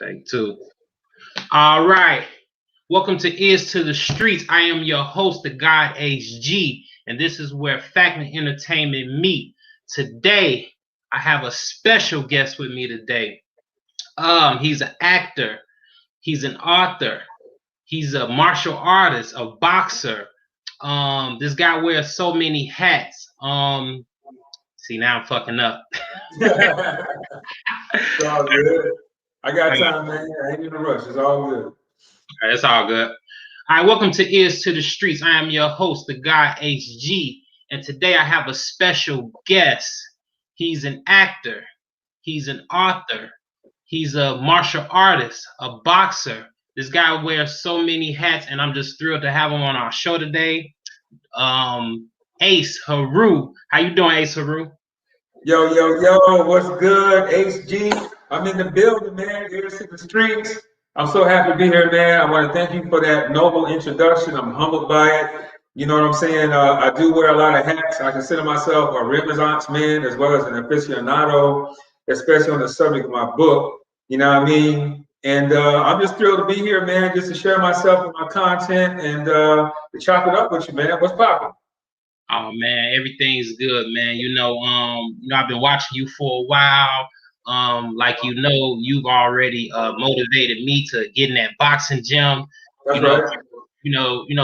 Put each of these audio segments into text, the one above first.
Take two. All right. Welcome to Ears to the Streets. I am your host, the God HG, and this is where fact and entertainment meet. Today, I have a special guest with me today. He's an actor, he's an author, he's a martial artist, a boxer. This guy wears so many hats. See, now I'm fucking up. It's all good. I got time, man. I ain't in a rush. It's all good. It's all good. All right, welcome to Ears to the Streets. I am your host, the guy HG, and today I have a special guest. He's an actor, he's an author, he's a martial artist, a boxer. This guy wears so many hats, and I'm just thrilled to have him on our show today. Ace Heru. How you doing, Ace Heru? Yo, what's good, HG? I'm in the building, man. Ears to the streets. I'm so happy to be here, man. I want to thank you for that noble introduction. I'm humbled by it. You know what I'm saying? I do wear a lot of hats. I consider myself a Renaissance man as well as an aficionado, especially on the subject of my book. You know what I mean? And I'm just thrilled to be here, man, just to share myself with my content and to chop it up with you, man. What's poppin'? Oh man, everything's good, man. I've been watching you for a while. You've already motivated me to get in that boxing gym. That's right.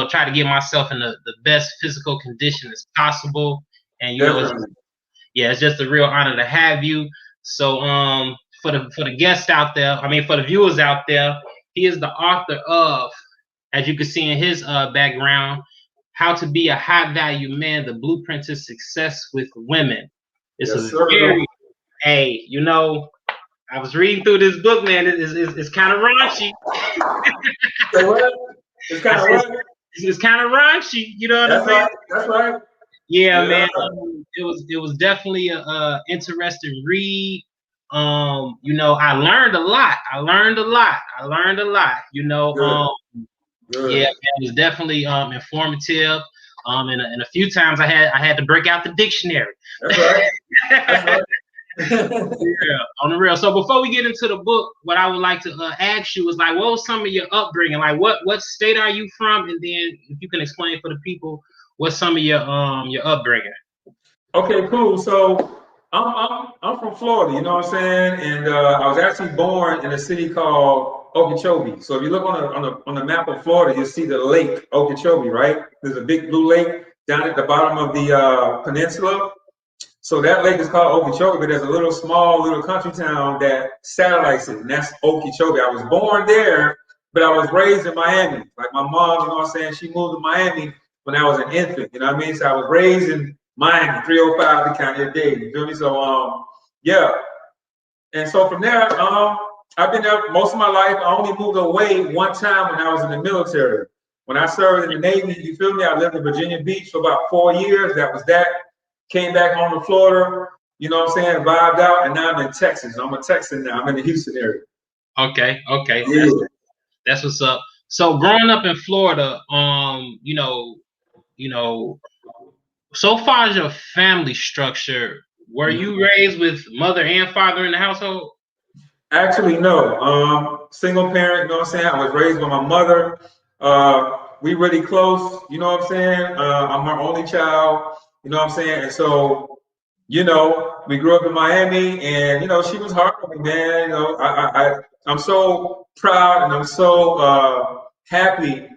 Try to get myself in the best physical condition as possible. And it's just a real honor to have you. So for the guests out there, for the viewers out there, he is the author of, as you can see in his background, How to Be a High Value Man, the Blueprint to Success with Women. It's I was reading through this book, man. It's kind of raunchy. It's kind of what? It's kind of raunchy. You know what I mean? Right. That's right. Yeah, man. It was definitely a interesting read. I learned a lot. Good. Yeah, man, it was definitely informative. And a few times I had to break out the dictionary. That's right. That's right. Yeah, on the real. So before we get into the book, what I would like to ask you is what was some of your upbringing? What state are you from? And then if you can explain for the people what's some of your upbringing. Okay, cool. So I'm from Florida, you know what I'm saying? And I was actually born in a city called Okeechobee. So if you look on the map of Florida, you'll see the lake Okeechobee, right? There's a big blue lake down at the bottom of the peninsula. So that lake is called Okeechobee, but there's a small country town that satellites it, and that's Okeechobee. I was born there, but I was raised in Miami. Like my mom, you know what I'm saying? She moved to Miami when I was an infant, you know what I mean? So I was raised in Miami, 305 the county of Dade, you feel me? So, yeah. And so from there, I've been there most of my life. I only moved away one time when I was in the military. When I served in the Navy, you feel me? I lived in Virginia Beach for about 4 years. That was that. Came back home to Florida, you know what I'm saying, vibed out, and now I'm in Texas. I'm a Texan now. I'm in the Houston area. Okay. Yeah. That's what's up. So growing up in Florida, so far as your family structure, were you raised with mother and father in the household? Actually, no. Single parent, you know what I'm saying? I was raised by my mother. We really close, you know what I'm saying? I'm her only child. You know what I'm saying? And so, we grew up in Miami, and she was hard on me, man. I'm so proud and I'm so happy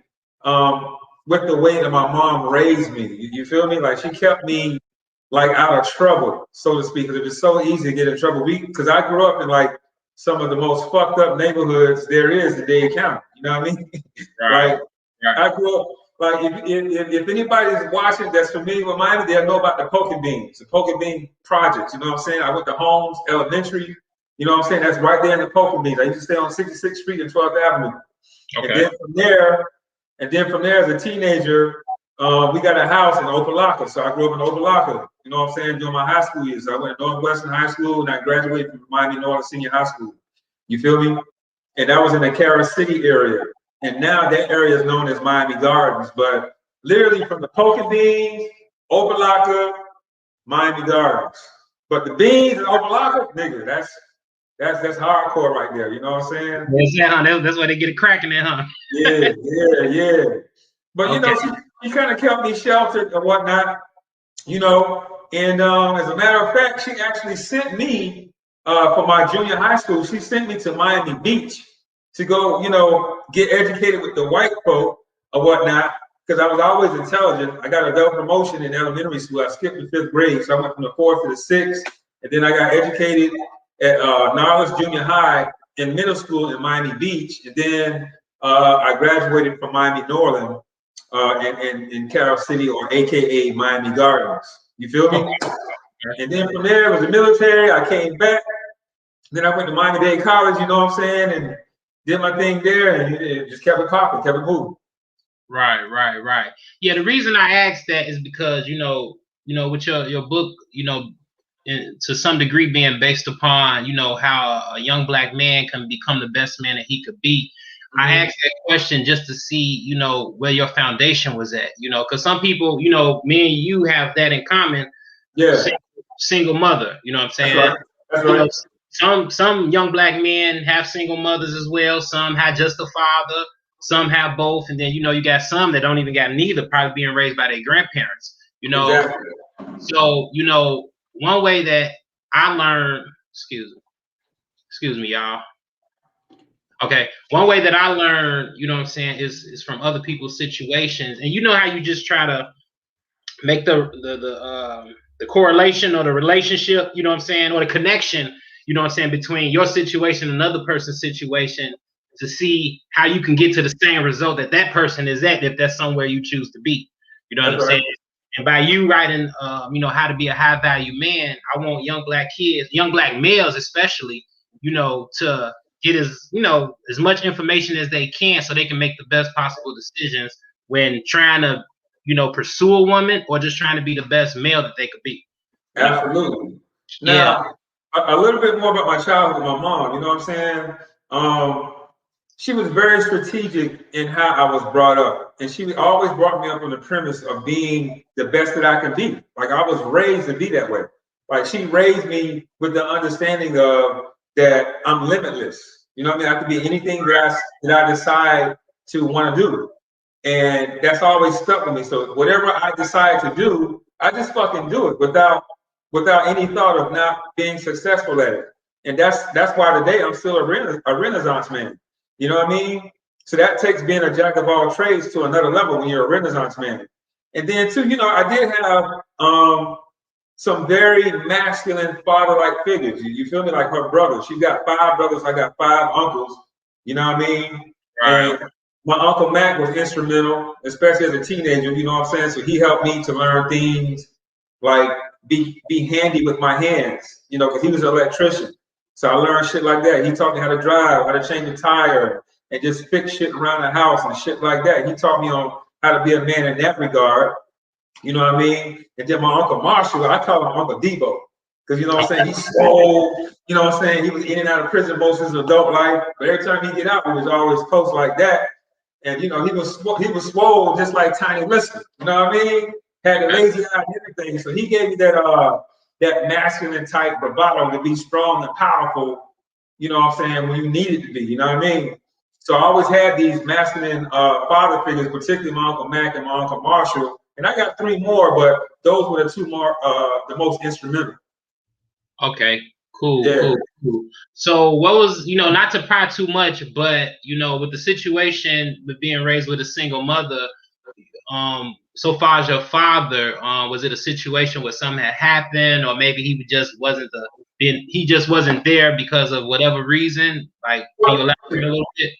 with the way that my mom raised me. You feel me? Like she kept me out of trouble, so to speak, because it was so easy to get in trouble. Because I grew up in some of the most fucked up neighborhoods there is in Dade County. You know what I mean? Right. I grew up. If anybody's watching that's familiar with Miami, they'll know about the Poke Beans, the Poke Bean projects. You know what I'm saying? I went to Holmes Elementary. You know what I'm saying? That's right there in the Poke Beans. I used to stay on 66th Street and 12th Avenue. Okay. And then from there, as a teenager, we got a house in Opelika. So I grew up in Opelika. You know what I'm saying? During my high school years, I went to Northwestern High School, and I graduated from Miami Northern Senior High School. You feel me? And that was in the Carol City area. And now that area is known as Miami Gardens, but literally from the Poke Beans, Opelika, Miami Gardens. But the beans in Opelika, nigga, That's hardcore right there. You know what I'm saying? That's why they get it cracking there, huh? Yeah. But you Okay. know, she kind of kept me sheltered and whatnot. You know, and as a matter of fact, she actually sent me for my junior high school. She sent me to Miami Beach to go, you know, get educated with the white folk or whatnot. Because I was always intelligent. I got a double promotion in elementary school. I skipped the 5th grade, so I went from the 4th to the 6th, and then I got educated at Narlis Junior High in middle school in Miami Beach, and then I graduated from Miami Norland in Carroll City, or AKA Miami Gardens. You feel me? Okay. And then from there, it was the military. I came back. Then I went to Miami-Dade College, you know what I'm saying, and did my thing there, and it just kept it popping, kept it moving. Right. Yeah, the reason I asked that is because you know, with your book, you know, to some degree being based upon, you know, how a young black man can become the best man that he could be. I asked that question just to see, you know, where your foundation was at, you know, because some people, you know, me and you have that in common. Yeah, single mother, you know what I'm saying? That's You right. know, some young black men have single mothers as well. Some have just a father. Some have both, and then you know you got some that don't even got neither, probably being raised by their grandparents. You know, Exactly. so you know one way that I learned, excuse me, y'all. Okay, one way that I learned, you know what I'm saying, is from other people's situations, and you know how you just try to make the correlation or the relationship, you know what I'm saying, or the connection, you know what I'm saying, between your situation and another person's situation to see how you can get to the same result that that person is at, if that's somewhere you choose to be. You know what I'm saying? And by you writing, you know, how to be a high value man, I want young black kids, young black males especially, you know, to get as much information as they can so they can make the best possible decisions when trying to, you know, pursue a woman or just trying to be the best male that they could be. Absolutely. Yeah. Now, a little bit more about my childhood with my mom. You know what I'm saying? She was very strategic in how I was brought up, and she always brought me up on the premise of being the best that I can be. Like I was raised to be that way. Like she raised me with the understanding of that I'm limitless. You know what I mean? I can be anything that I decide to want to do, and that's always stuck with me. So whatever I decide to do, I just fucking do it without any thought of not being successful at it. And that's why today I'm still a Renaissance man. You know what I mean? So that takes being a jack of all trades to another level when you're a Renaissance man. And then too, you know, I did have some very masculine father-like figures. You feel me? Like her brother. She got 5 brothers. I got 5 uncles. You know what I mean? Right. And my uncle Mac was instrumental, especially as a teenager. You know what I'm saying? So he helped me to learn things like be handy with my hands. You know, because he was an electrician. So I learned shit like that. He taught me how to drive, how to change a tire, and just fix shit around the house and shit like that. He taught me on how to be a man in that regard. You know what I mean? And then my Uncle Marshall, I call him Uncle Debo. Because, you know what I'm saying? He swole, you know what I'm saying? He was in and out of prison most of his adult life. But every time he get out, he was always close like that. And, you know, he was swole just like Tiny Lister. You know what I mean? Had the lazy eye and everything. So he gave me that masculine type bravado to be strong and powerful, you know what I'm saying, when you needed to be, you know what I mean? So I always had these masculine father figures, particularly my Uncle Mac and my Uncle Marshall. And I got 3 more, but those were the 2 more, the most instrumental. Okay. Cool. Yeah. Cool. So what was, you know, not to pry too much, but you know, with the situation with being raised with a single mother, so far as your father, was it a situation where something had happened, or maybe he just wasn't there because of whatever reason? Like, can you elaborate a little bit?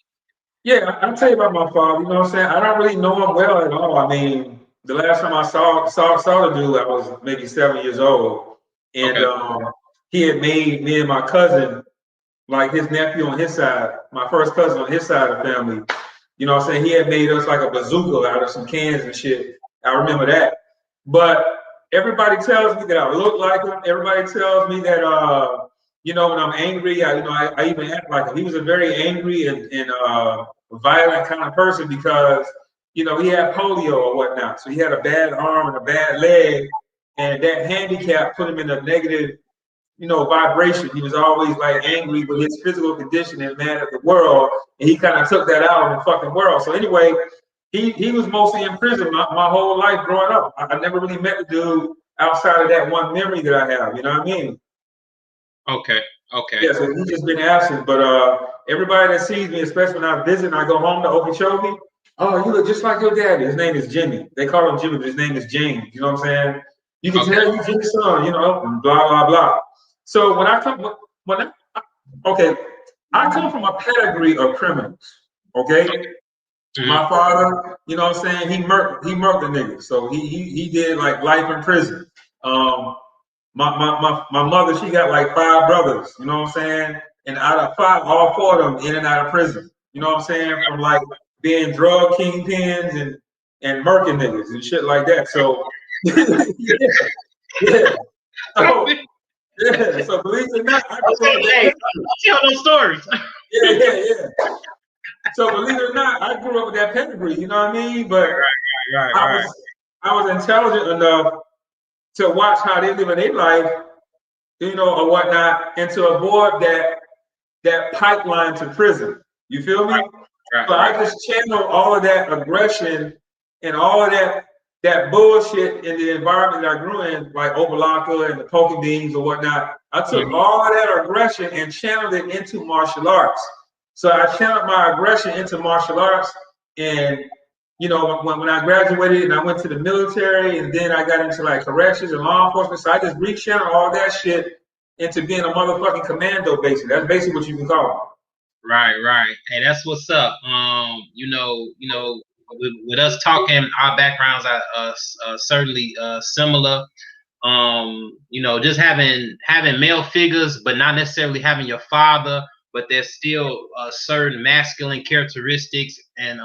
Yeah, I'll tell you about my father. You know what I'm saying? I don't really know him well at all. I mean, the last time I saw the dude, I was maybe 7 years old, and Okay. he had made me and my cousin, like his nephew on his side, my first cousin on his side of the family. You know what I'm saying? He had made us like a bazooka out of some cans and shit. I remember that. But everybody tells me that I look like him. Everybody tells me that you know, when I'm angry, I even act like him. He was a very angry and violent kind of person because, you know, he had polio or whatnot. So he had a bad arm and a bad leg, and that handicap put him in a negative vibration. He was always like angry with his physical condition and mad at the world, and he kind of took that out on the fucking world. So anyway, he was mostly in prison my whole life growing up. I never really met the dude outside of that one memory that I have. You know what I mean? Okay. Okay. Yeah, so he's just been absent. But everybody that sees me, especially when I visit and I go home to Okeechobee, oh, you look just like your daddy. His name is Jimmy. They call him Jimmy, but his name is James. You know what I'm saying? You can tell you Jimmy's son, and blah, blah, blah. So when I come, I come from a pedigree of criminals. Okay? My father, you know what I'm saying, he murked the nigga. So he did like life in prison. My mother, she got like 5 brothers, you know what I'm saying? And out of 5, all 4 of them in and out of prison. You know what I'm saying? From like being drug kingpins and murking niggas and shit like that. So yeah. So believe it or not, I tell those stories. Yeah. So believe it or not, I grew up with that pedigree, you know what I mean? But I was intelligent enough to watch how they live in their life, or whatnot, and to avoid that pipeline to prison. You feel me? So I just channel all of that aggression and all of that bullshit in the environment that I grew in, like Obalaka and the Poke Beans or whatnot. I took all of that aggression and channeled it into martial arts. So I channeled my aggression into martial arts, and when I graduated and I went to the military, and then I got into like corrections and law enforcement. So I just rechanneled all that shit into being a motherfucking commando, basically. That's basically what you can call it. Right. Hey, that's what's up. With us talking, our backgrounds are certainly similar. Just having male figures, but not necessarily having your father, but there's still certain masculine characteristics and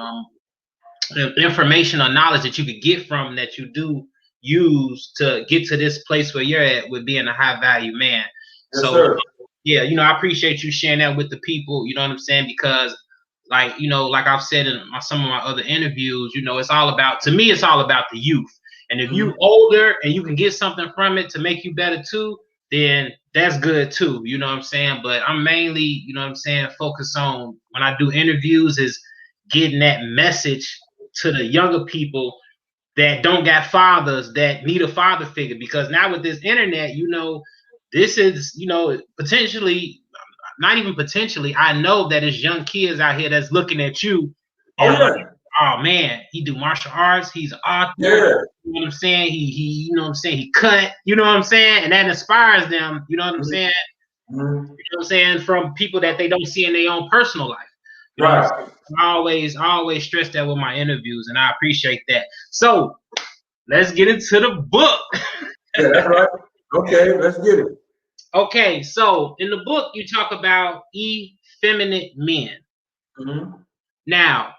information or knowledge that you could get from that you do use to get to this place where you're at with being a high value man. Yes, so sir. Yeah, I appreciate you sharing that with the people, you know what I'm saying? Because like I've said in some of my other interviews, it's all about the youth. And if you older and you can get something from it to make you better too, then that's good too, you know what I'm saying? But I'm mainly, focused on when I do interviews is getting that message to the younger people that don't got fathers, that need a father figure. Because now with this internet, this is, potentially, not even potentially, I know that there's young kids out here that's looking at you and like, oh man, he do martial arts, he's an author, you know what I'm saying? He he cut, you know what I'm saying? And that inspires them, you know what I'm saying? You know what I'm saying? From people that they don't see in their own personal life. You know I always stress that with my interviews, and I appreciate that. So let's get into the book. Yeah, that's right. Okay, let's get it. Okay, so in the book you talk about effeminate men. Now,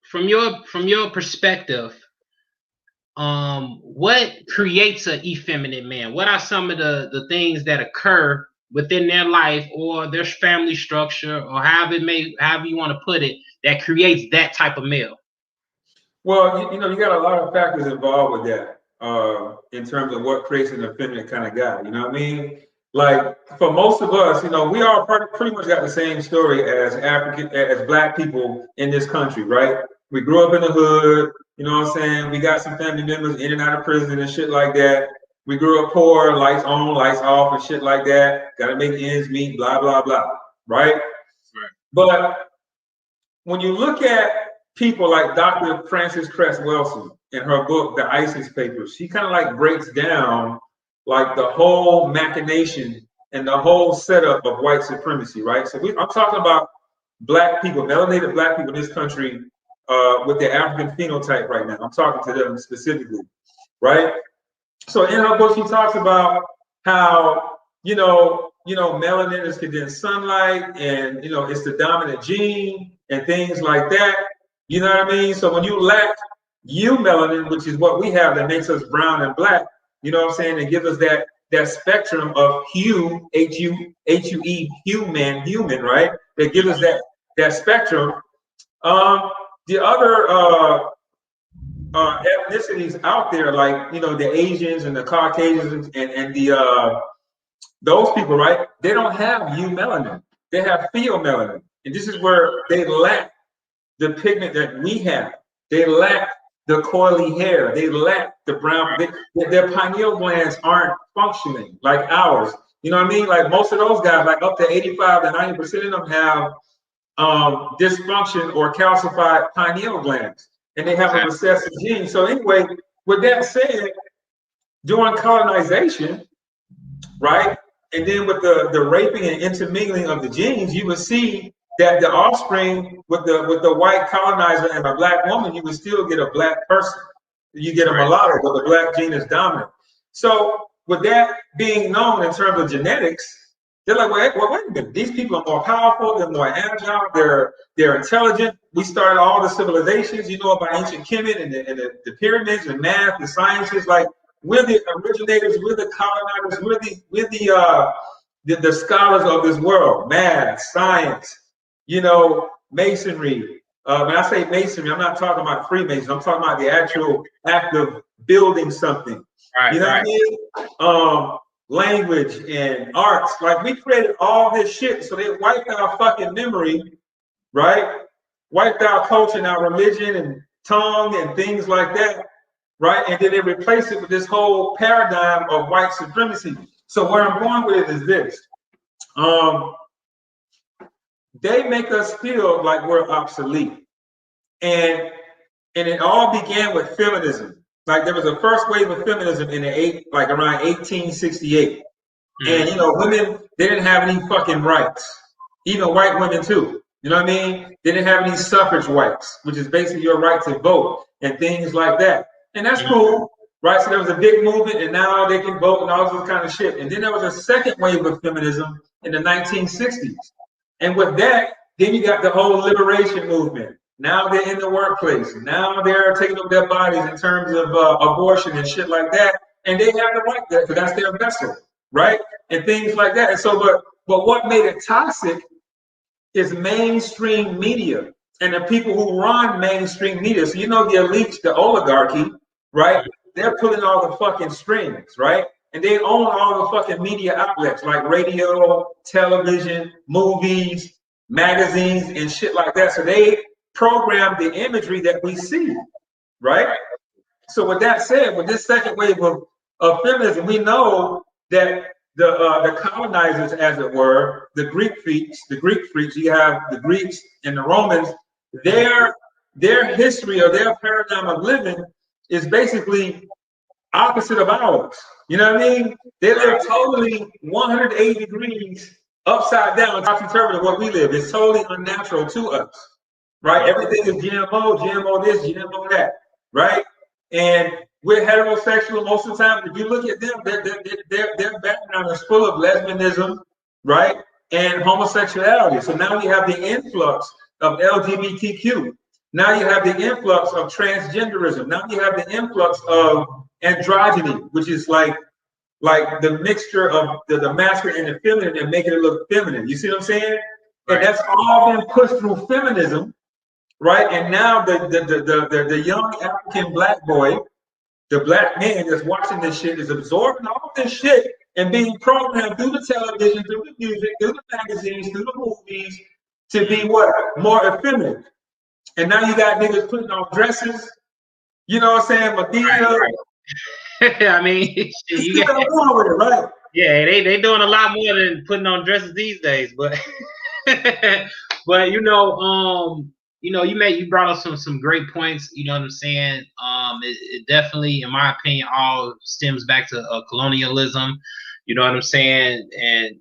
from your perspective, what creates an effeminate man? What are some of the things that occur within their life or their family structure, or however you want to put it, that creates that type of male? Well, you got a lot of factors involved with that, in terms of what creates an effeminate kind of guy. You know what I mean? Like for most of us, we all pretty much got the same story as Black people in this country, right? We grew up in the hood. You know what I'm saying? We got some family members in and out of prison and shit like that. We grew up poor, lights on, lights off, and shit like that. Got to make ends meet, blah blah blah, right? But when you look at people like Dr. Frances Cress Welsing in her book, The ISIS Papers, she kind of like breaks down like the whole machination and the whole setup of white supremacy, right? So I'm talking about Black people, melanated Black people in this country, with their African phenotype right now. I'm talking to them specifically, right? So in her book, she talks about how, melanin is condensed sunlight, and, it's the dominant gene and things like that. You know what I mean? So when you lack melanin, which is what we have that makes us brown and black, you know what I'm saying? It gives us that spectrum of hue, H-U-E, human, right? That gives us that spectrum. The other ethnicities out there, like, the Asians and the Caucasians and the those people, right? They don't have eumelanin. They have pheomelanin. And this is where they lack the pigment that we have. They lack the coily hair. They lack the brown. Their pineal glands aren't functioning like ours. You know what I mean? Like most of those guys, like up to 85 to 90% of them have dysfunction or calcified pineal glands, and they have a recessive gene. So anyway, with that said, during colonization, right, and then with the raping and intermingling of the genes, you would see that the offspring with the white colonizer and a black woman, you would still get a black person. You get a mulatto, but the black gene is dominant. So with that being known in terms of genetics, they're like, well, wait a minute. These people are more powerful. They're more agile. They're intelligent. We started all the civilizations, you know, about ancient Kemet and the pyramids and math and sciences. Like we're the originators. We're the colonizers. We're the scholars of this world. Math, science, you know, masonry. When I say masonry, I'm not talking about Freemasons. I'm talking about the actual act of building something. Right, you know what I mean? Language and arts. Like we created all this shit, so they wiped our fucking memory, right? Wiped our culture and our religion and tongue and things like that, right? And then they replaced it with this whole paradigm of white supremacy. So where I'm going with it is this. They make us feel like we're obsolete. And it all began with feminism. Like there was a first wave of feminism in around 1868. And you know, women, they didn't have any fucking rights. Even white women too. You know what I mean? They didn't have any suffrage rights, which is basically your right to vote and things like that. And that's cool, right? So there was a big movement, and now they can vote and all this kind of shit. And then there was a second wave of feminism in the 1960s. And with that, then you got the whole liberation movement. Now they're in the workplace. Now they're taking up their bodies in terms of abortion and shit like that. And they have the right there because that's their vessel, right? And things like that. And so, but what made it toxic is mainstream media and the people who run mainstream media. So you know the elites, the oligarchy, right? They're pulling all the fucking strings, right? And they own all the fucking media outlets like radio, television, movies, magazines, and shit like that. So they program the imagery that we see, right? So with that said, with this second wave of feminism, we know that the colonizers, as it were, the Greek freaks, you have the Greeks and the Romans, their history or their paradigm of living is basically opposite of ours. You know what I mean? They live totally 180 degrees upside down, topsy-turvy of what we live. It's totally unnatural to us, right? Everything is GMO this, GMO that, right? And we're heterosexual most of the time. If you look at them, their background is full of lesbianism, right? And homosexuality. So now you have the influx of LGBTQ. Now you have the influx of transgenderism. Now you have the influx of androgyny, which is like the mixture of the masculine and the feminine and making it look feminine. You see what I'm saying? Right. And that's all been pushed through feminism, right? And now the young African black boy, the black man that's watching this shit is absorbing all this shit and being programmed through the television, through the music, through the magazines, through the movies to be what? More effeminate. And now you got niggas putting on dresses, you know what I'm saying? Medina. Right. I mean, you got with it, right? Yeah, they doing a lot more than putting on dresses these days, but but you brought up some great points. You know what I'm saying? It definitely, in my opinion, all stems back to colonialism. You know what I'm saying? And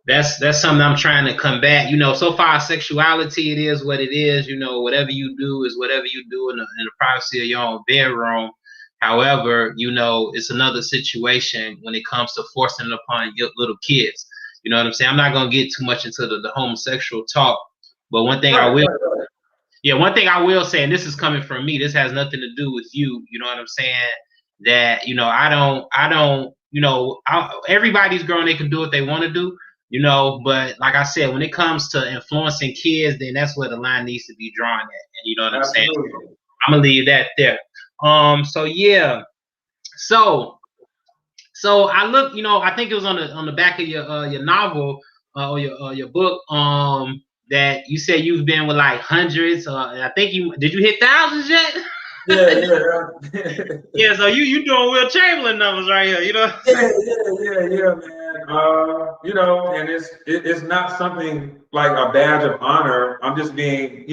that's something I'm trying to combat. So far sexuality, it is what it is. Whatever you do is whatever you do in the privacy of your own bedroom. However, it's another situation when it comes to forcing it upon your little kids. You know what I'm saying? I'm not gonna get too much into the homosexual talk, but one thing I will say, and this is coming from me, this has nothing to do with you. You know what I'm saying? That everybody's grown, they can do what they want to do. But like I said, when it comes to influencing kids, then that's where the line needs to be drawn at. And you know what I'm saying? I'm gonna leave that there. So So I look, I think it was on the back of your novel or your book that you said you've been with like hundreds. I think did you hit thousands yet? Yeah. Yeah, so you doing Will Chamberlain numbers right here, you know what I'm saying? Yeah, man. And it's not something like a badge of honor. I'm just being,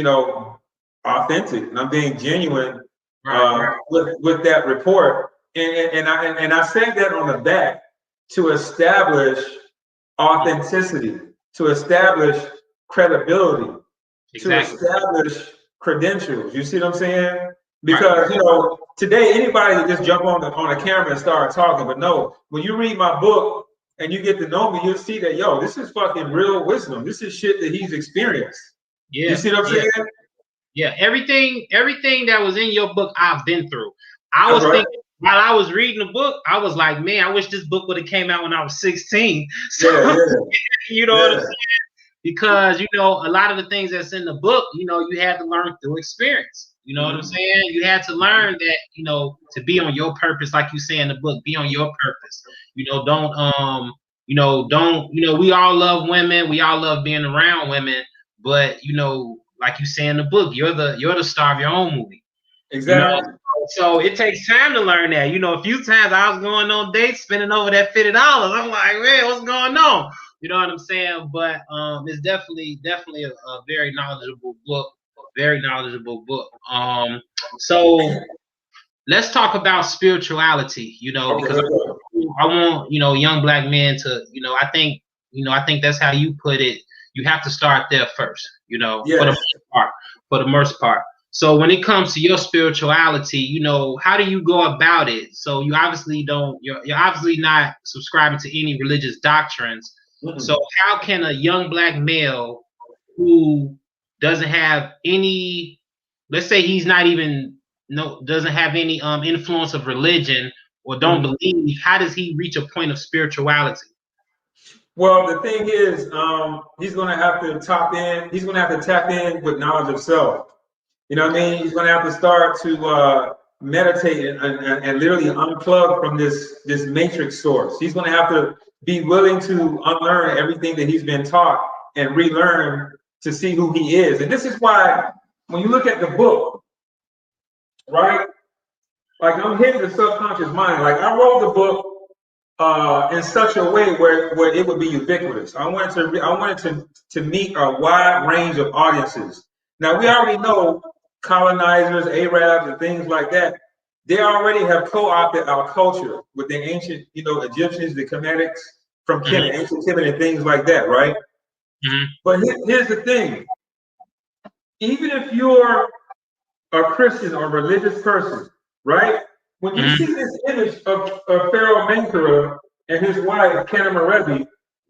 authentic, and I'm being genuine Right. with that report. And I said that on the back to establish authenticity, to establish credibility, to Exactly. establish credentials. You see what I'm saying? Right. Because today anybody can just jump on a camera and start talking. But no, when you read my book and you get to know me, you'll see that this is fucking real wisdom. This is shit that he's experienced. You Yeah. see what I'm Yeah. saying? Yeah. Everything that was in your book, I've been through. I That's was right. thinking while I was reading the book, I was like, man, I wish this book would have came out when I was 16. So Yeah, you know what I'm yeah. saying? Because a lot of the things that's in the book, you had to learn through experience. You know what I'm Mhm. saying? You had to learn that, to be on your purpose, like you say in the book, be on your purpose. We all love women, we all love being around women, but like you say in the book, you're the star of your own movie. Exactly. So it takes time to learn that. A few times I was going on dates, spending over that $50. I'm like, man, what's going on? You know what I'm saying? But it's definitely a very knowledgeable book. Very knowledgeable book. So let's talk about spirituality. Okay, Because let's go. I want young black men to I think that's how you put it. You have to start there first. For the Yes. most part. For the most part. So when it comes to your spirituality, how do you go about it? So you obviously don't. You're obviously not subscribing to any religious doctrines. So Mm-mm. how can a young black male who doesn't have any, let's say he's not even doesn't have any influence of religion or don't Mhm. believe, how does he reach a point of spirituality? Well, the thing is, he's going to have to tap in. He's going to have to tap in with knowledge of self. You know what I mean? He's going to have to start to meditate and literally unplug from this matrix source. He's going to have to be willing to unlearn everything that he's been taught and relearn to see who he is. And this is why, when you look at the book, right? Like, I'm hitting the subconscious mind. Like, I wrote the book in such a way where it would be ubiquitous. I wanted to meet a wide range of audiences. Now, we already know colonizers, Arabs, and things like that. They already have co-opted our culture with the ancient, Egyptians, the Kemetics from Mm-hmm, Kemet, ancient Kemet, and things like that, right? mm-hmm, But here's the thing: even if you're a Christian or religious person, right? When you see mm-hmm, this image of Pharaoh Menkaure and his wife, Kenna holding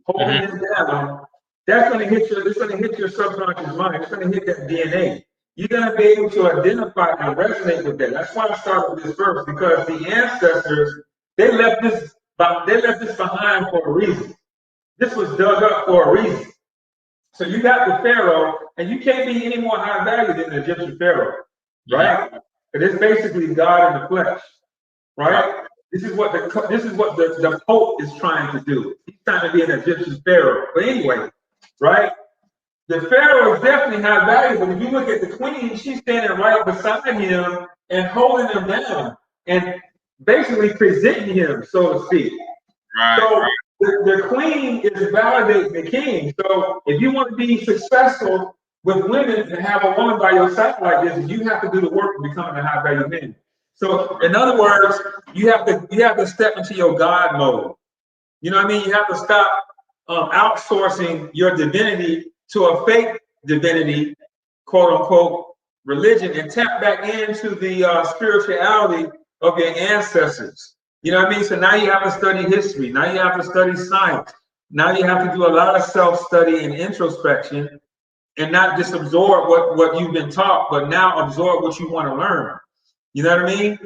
mm-hmm, him down, that's going to hit it's going to hit your subconscious mind. It's going to hit that DNA. You're going to be able to identify and resonate with that. That's why I started with this verse, because the ancestors, they left this behind for a reason. This was dug up for a reason. So you got the Pharaoh, and you can't be any more high value than the Egyptian Pharaoh, mm-hmm. right? But it's basically God in the flesh, Right. right? This is what the Pope is trying to do. He's trying to be an Egyptian Pharaoh. But anyway, right? The Pharaoh is definitely high value, but if you look at the queen, she's standing right beside him and holding him down and basically presenting him, so to speak. Right. So the queen is validating the king. So if you want to be successful with women and have a woman by your side like this, you have to do the work of becoming a high value man. So in other words, you have to step into your God mode. You know what I mean? You have to stop outsourcing your divinity to a fake divinity, quote unquote, religion, and tap back into the spirituality of your ancestors. You know what I mean? So now you have to study history. Now you have to study science. Now you have to do a lot of self-study and introspection, and not just absorb what you've been taught, but now absorb what you want to learn. You know what I mean?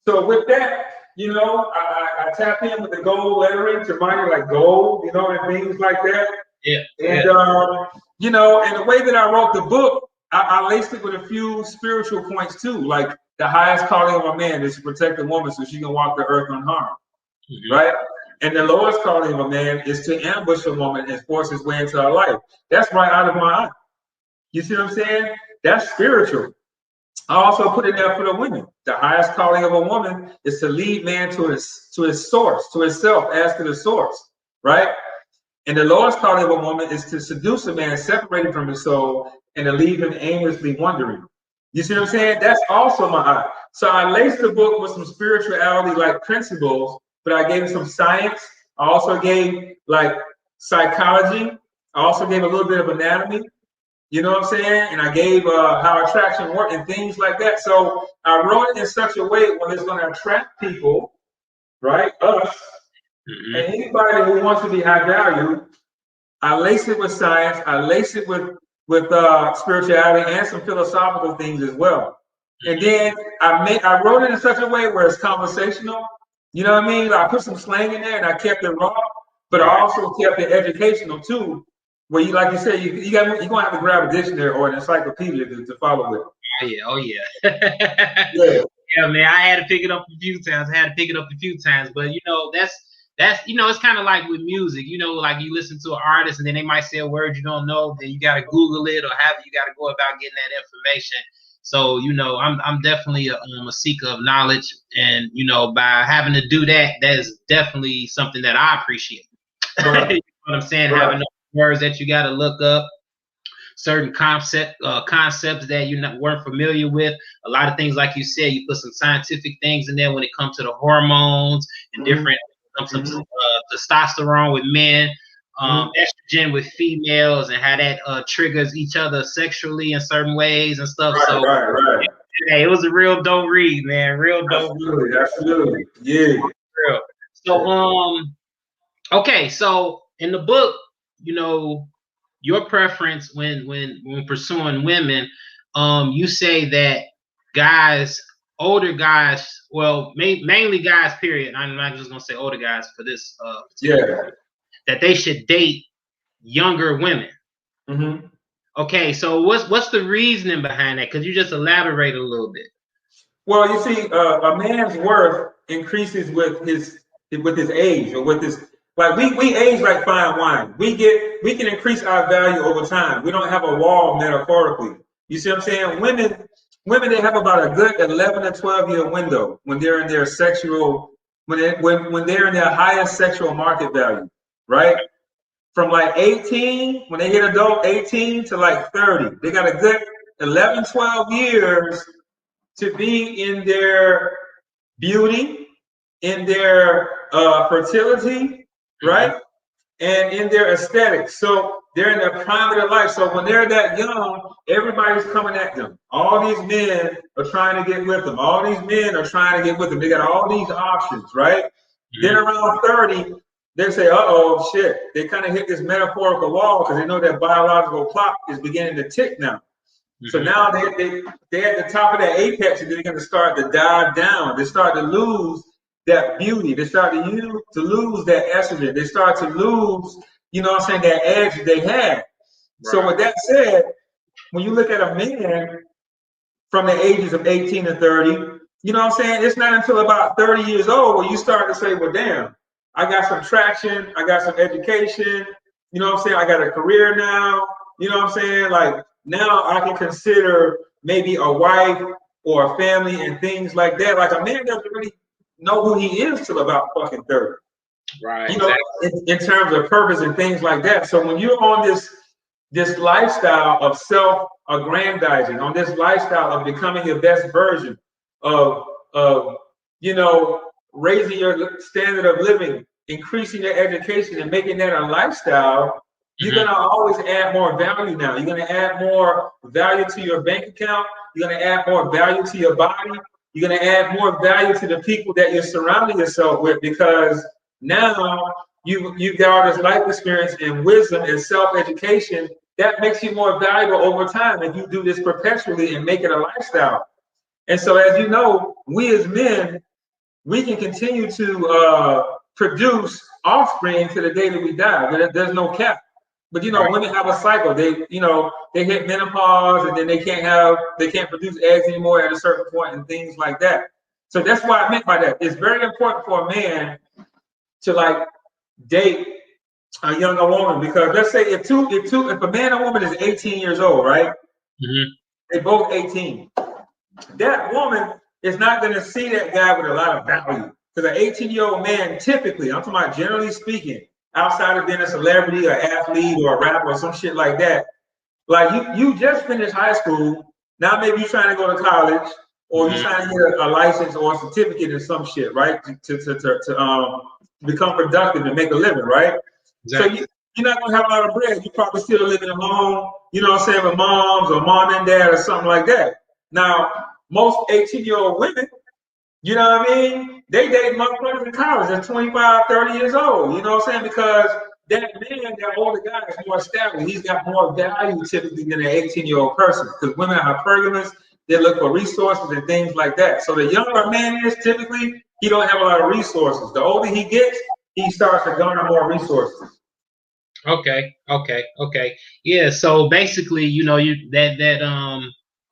So with that, I tap in with the gold lettering to remind you like gold, and things like that. Yeah. And Yeah. and the way that I wrote the book, I laced it with a few spiritual points too, like the highest calling of a man is to protect a woman so she can walk the earth unharmed. right? And the lowest calling of a man is to ambush a woman and force his way into her life. That's right out of my eye. You see what I'm saying? That's spiritual. I also put it there for the women. The highest calling of a woman is to lead man to his source, to himself, as to the source, right? And the lowest calling of a woman is to seduce a man separated from his soul and to leave him aimlessly wandering. You see what I'm saying? That's also my eye. So I laced the book with some spirituality like principles, but I gave it some science. I also gave like psychology. I also gave a little bit of anatomy. You know what I'm saying? And I gave how attraction works and things like that. So I wrote it in such a way where it's going to attract people, right? Us, and anybody who wants to be high value. I lace it with science. I lace it with spirituality and some philosophical things as well. And then I wrote it in such a way where it's conversational. You know what I mean? I put some slang in there and I kept it raw, but I also kept it educational too. Where you, like you said, you're gonna have to grab a dictionary or an encyclopedia to follow with. Oh yeah. Yeah, man. I had to pick it up a few times. But that's it's kind of like with music. Like you listen to an artist and then they might say a word you don't know, then you gotta Google it or however you gotta go about getting that information. So I'm definitely a seeker of knowledge, and by having to do that, that is definitely something that I appreciate. Right. You know what I'm saying? Right. Having words that you got to look up, certain concepts that you weren't familiar with. A lot of things, like you said, you put some scientific things in there when it comes to the hormones and different testosterone with men, estrogen with females, and how that triggers each other sexually in certain ways and stuff. Right. Hey, it was a real dope read, man. Real dope. Absolutely. Yeah. Real. So okay, so in the book, your preference when pursuing women, you say that older guys, well, mainly guys, period. I'm not just gonna say older guys for this. That they should date younger women. Okay, so what's the reasoning behind that? Could you just elaborate a little bit? Well, you see, a man's worth increases with his age, or with his, like we age like fine wine. We can increase our value over time. We don't have a wall, metaphorically. You see what I'm saying? Women, they have about a good 11 to 12-year window when they're in their sexual, when they're in their highest sexual market value, right? From like 18, when they hit adult 18 to like 30, they got a good 11, 12 years to be in their beauty, in their fertility, right? And in their aesthetics. So they're in the prime of their life. So when they're that young, everybody's coming at them. All these men are trying to get with them. All these men are trying to get with them. They got all these options, right? Then around 30, they say, uh-oh, shit. They kind of hit this metaphorical wall because they know that biological clock is beginning to tick now. So now they're at the top of that apex, and they're going to start to dive down. They start to lose that beauty. They start to lose that estrogen. They start to lose, that edge they had. Right. So with that said, when you look at a man from the ages of 18 to 30, it's not until about 30 years old where you start to say, well, damn, I got some traction. I got some education. I got a career now. Like, now I can consider maybe a wife or a family and things like that. Like, a man doesn't really know who he is till about fucking 30. Right. In terms of purpose and things like that. So when you're on this lifestyle of self-aggrandizing, on this lifestyle of becoming your best version, of raising your standard of living, increasing your education, and making that a lifestyle, you're going to always add more value now. You're going to add more value to your bank account. You're going to add more value to your body. You're going to add more value to the people that you're surrounding yourself with, because now you've got all this life experience and wisdom and self-education that makes you more valuable over time if you do this perpetually and make it a lifestyle. And so, as you know, we as men, we can continue to produce offspring to the day that we die. There's no cap. But women have a cycle. They hit menopause, and then they can't produce eggs anymore at a certain point and things like that. So that's what I meant by that. It's very important for a man to like date a younger woman, because let's say if a man and woman is 18 years old, right? Mm-hmm. They both 18. That woman is not going to see that guy with a lot of value. Because an 18-year-old man, typically, I'm talking about generally speaking, outside of being a celebrity or athlete or a rapper or some shit like that, like you just finished high school. Now maybe you're trying to go to college, or you're trying to get a license or a certificate or some shit, right? To become productive and make a living, right? Exactly. So you're not gonna have a lot of bread. You're probably still living at home, you know what I'm saying, with moms or mom and dad or something like that. Now, most 18-year-old women, you know what I mean? They date motherfuckers in college at 25, 30 years old. You know what I'm saying? Because that man, that older guy, is more established. He's got more value typically than an 18-year-old person. Because women are hypergamous. They look for resources and things like that. So the younger a man is, typically, he don't have a lot of resources. The older he gets, he starts to garner more resources. Okay. Yeah. So basically, you know,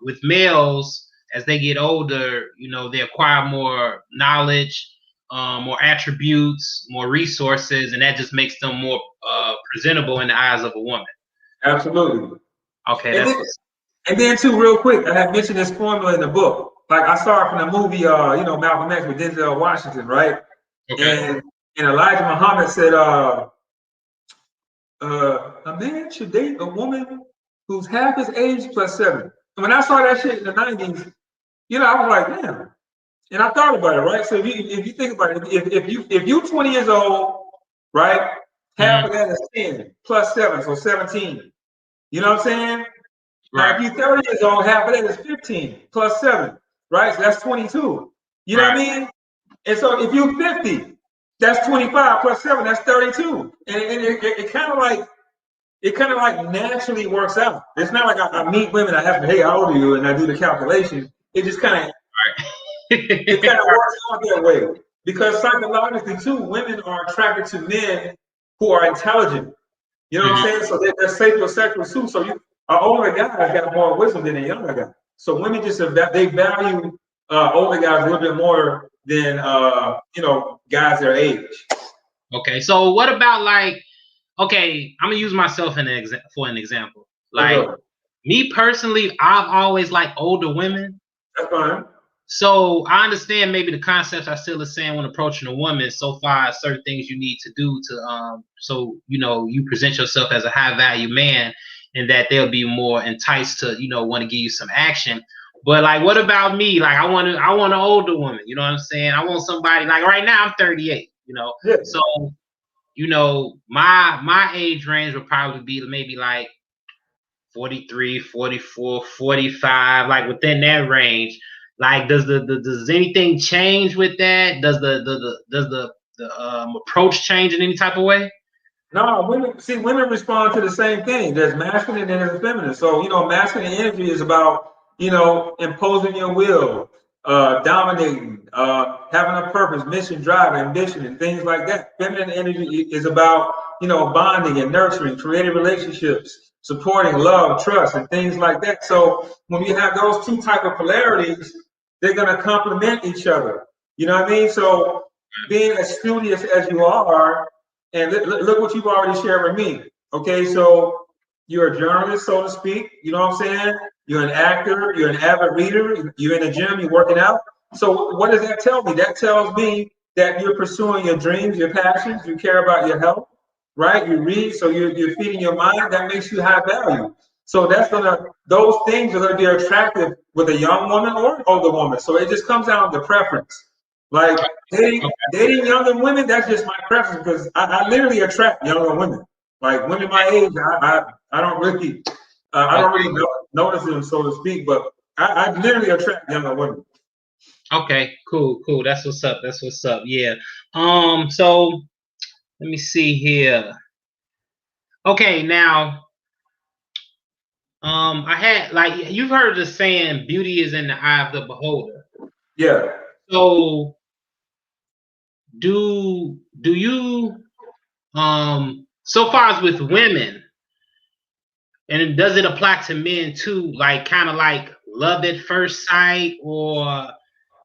with males, as they get older, you know, they acquire more knowledge, more attributes, more resources, and that just makes them more presentable in the eyes of a woman. Absolutely. Okay, And that's then, what's. and then too, real quick, I have mentioned this formula in the book. Like I saw it from the movie, Malcolm X with Denzel Washington, right? Okay. And Elijah Muhammad said, a man should date a woman who's half his age plus 7. And when I saw that shit in the 90s, you know, I was like, damn. And I thought about it, right? So if you think about it, if you 20 years old, right, half of that is 10 plus 7, so 17. You know what I'm saying? Now, if Right. you're 30 years old, half of that is 15 plus 7, right? So that's 22. You know what I Right. mean? And so if you're 50, that's 25 plus 7, that's 32. And it kind of like naturally works out. It's not like I meet women, I have to, hey, how old are you? And I do the calculation. It just kind of it kind of works out that way. Because psychologically too, women are attracted to men who are intelligent. You know what I'm saying? So they're sapiosexual too. So an older guy has got more wisdom than a younger guy. So women just they value older guys a little bit more than guys their age. Okay. So what about like? Okay, I'm gonna use myself for an example. Like me personally, I've always liked older women. That's fine. So I understand maybe the concepts are still the same when approaching a woman. So far, certain things you need to do to so you know you present yourself as a high value man, and that they'll be more enticed to want to give you some action. But like, what about me? Like, I want an older woman. You know what I'm saying? I want somebody like right now. I'm 38. Yeah. So my age range would probably be maybe like 43, 44, 45, like within that range. Like, does anything change with that? Does the approach change in any type of way? No, women respond to the same thing. There's masculine and there's feminine. So, masculine energy is about, imposing your will, dominating, having a purpose, mission, drive, ambition, and things like that. Feminine energy is about, bonding and nurturing, creative relationships, supporting love, trust, and things like that. So when you have those two type of polarities, they're going to complement each other. You know what I mean? So being as studious as you are, and look what you've already shared with me. Okay, so you're a journalist, so to speak. You know what I'm saying? You're an actor. You're an avid reader. You're in the gym. You're working out. So what does that tell me? That tells me that you're pursuing your dreams, your passions. You care about your health, right? You read, so you're feeding your mind. That makes you high value. So those things are gonna be attractive with a young woman or an older woman. So it just comes down to preference. Like dating younger women, that's just my preference because I literally attract younger women. Like women my age, I don't really notice them, so to speak, but I literally attract younger women. Okay, cool. That's what's up. Yeah. So let me see here. Okay, now I had like you've heard the saying, "Beauty is in the eye of the beholder." Yeah. So do you so far as with women, and does it apply to men too, like kind of like love at first sight, or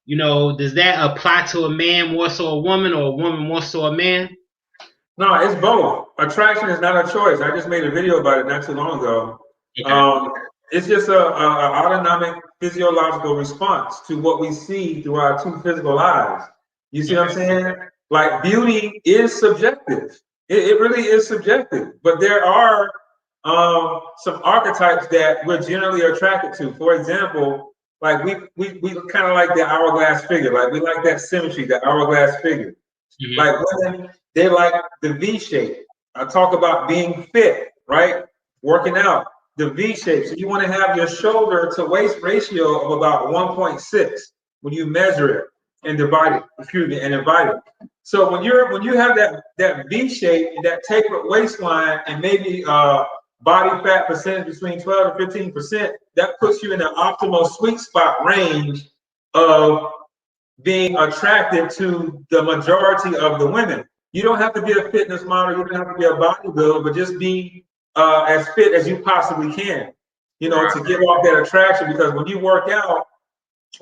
you know, does that apply to a man more so a woman, or a woman more so a man? No, it's both. Attraction is not a choice. I just made a video about it not too long ago. Okay. It's just a autonomic physiological response to what we see through our two physical eyes. You see what I'm saying? Like beauty is subjective. It really is subjective. But there are some archetypes that we're generally attracted to. For example, like we kind of like the hourglass figure. Like we like that symmetry, the hourglass figure. Like women, they like the V shape. I talk about being fit, right? Working out, the V shape. So you want to have your shoulder to waist ratio of about 1.6 when you measure it and divide it, and divide it. So when you have that V shape, that tapered waistline, and maybe body fat percentage between 12 to 15%, that puts you in the optimal sweet spot range of being attracted to the majority of the women. You don't have to be a fitness model, you don't have to be a bodybuilder, but just be as fit as you possibly can, you know, to give off that attraction. Because when you work out,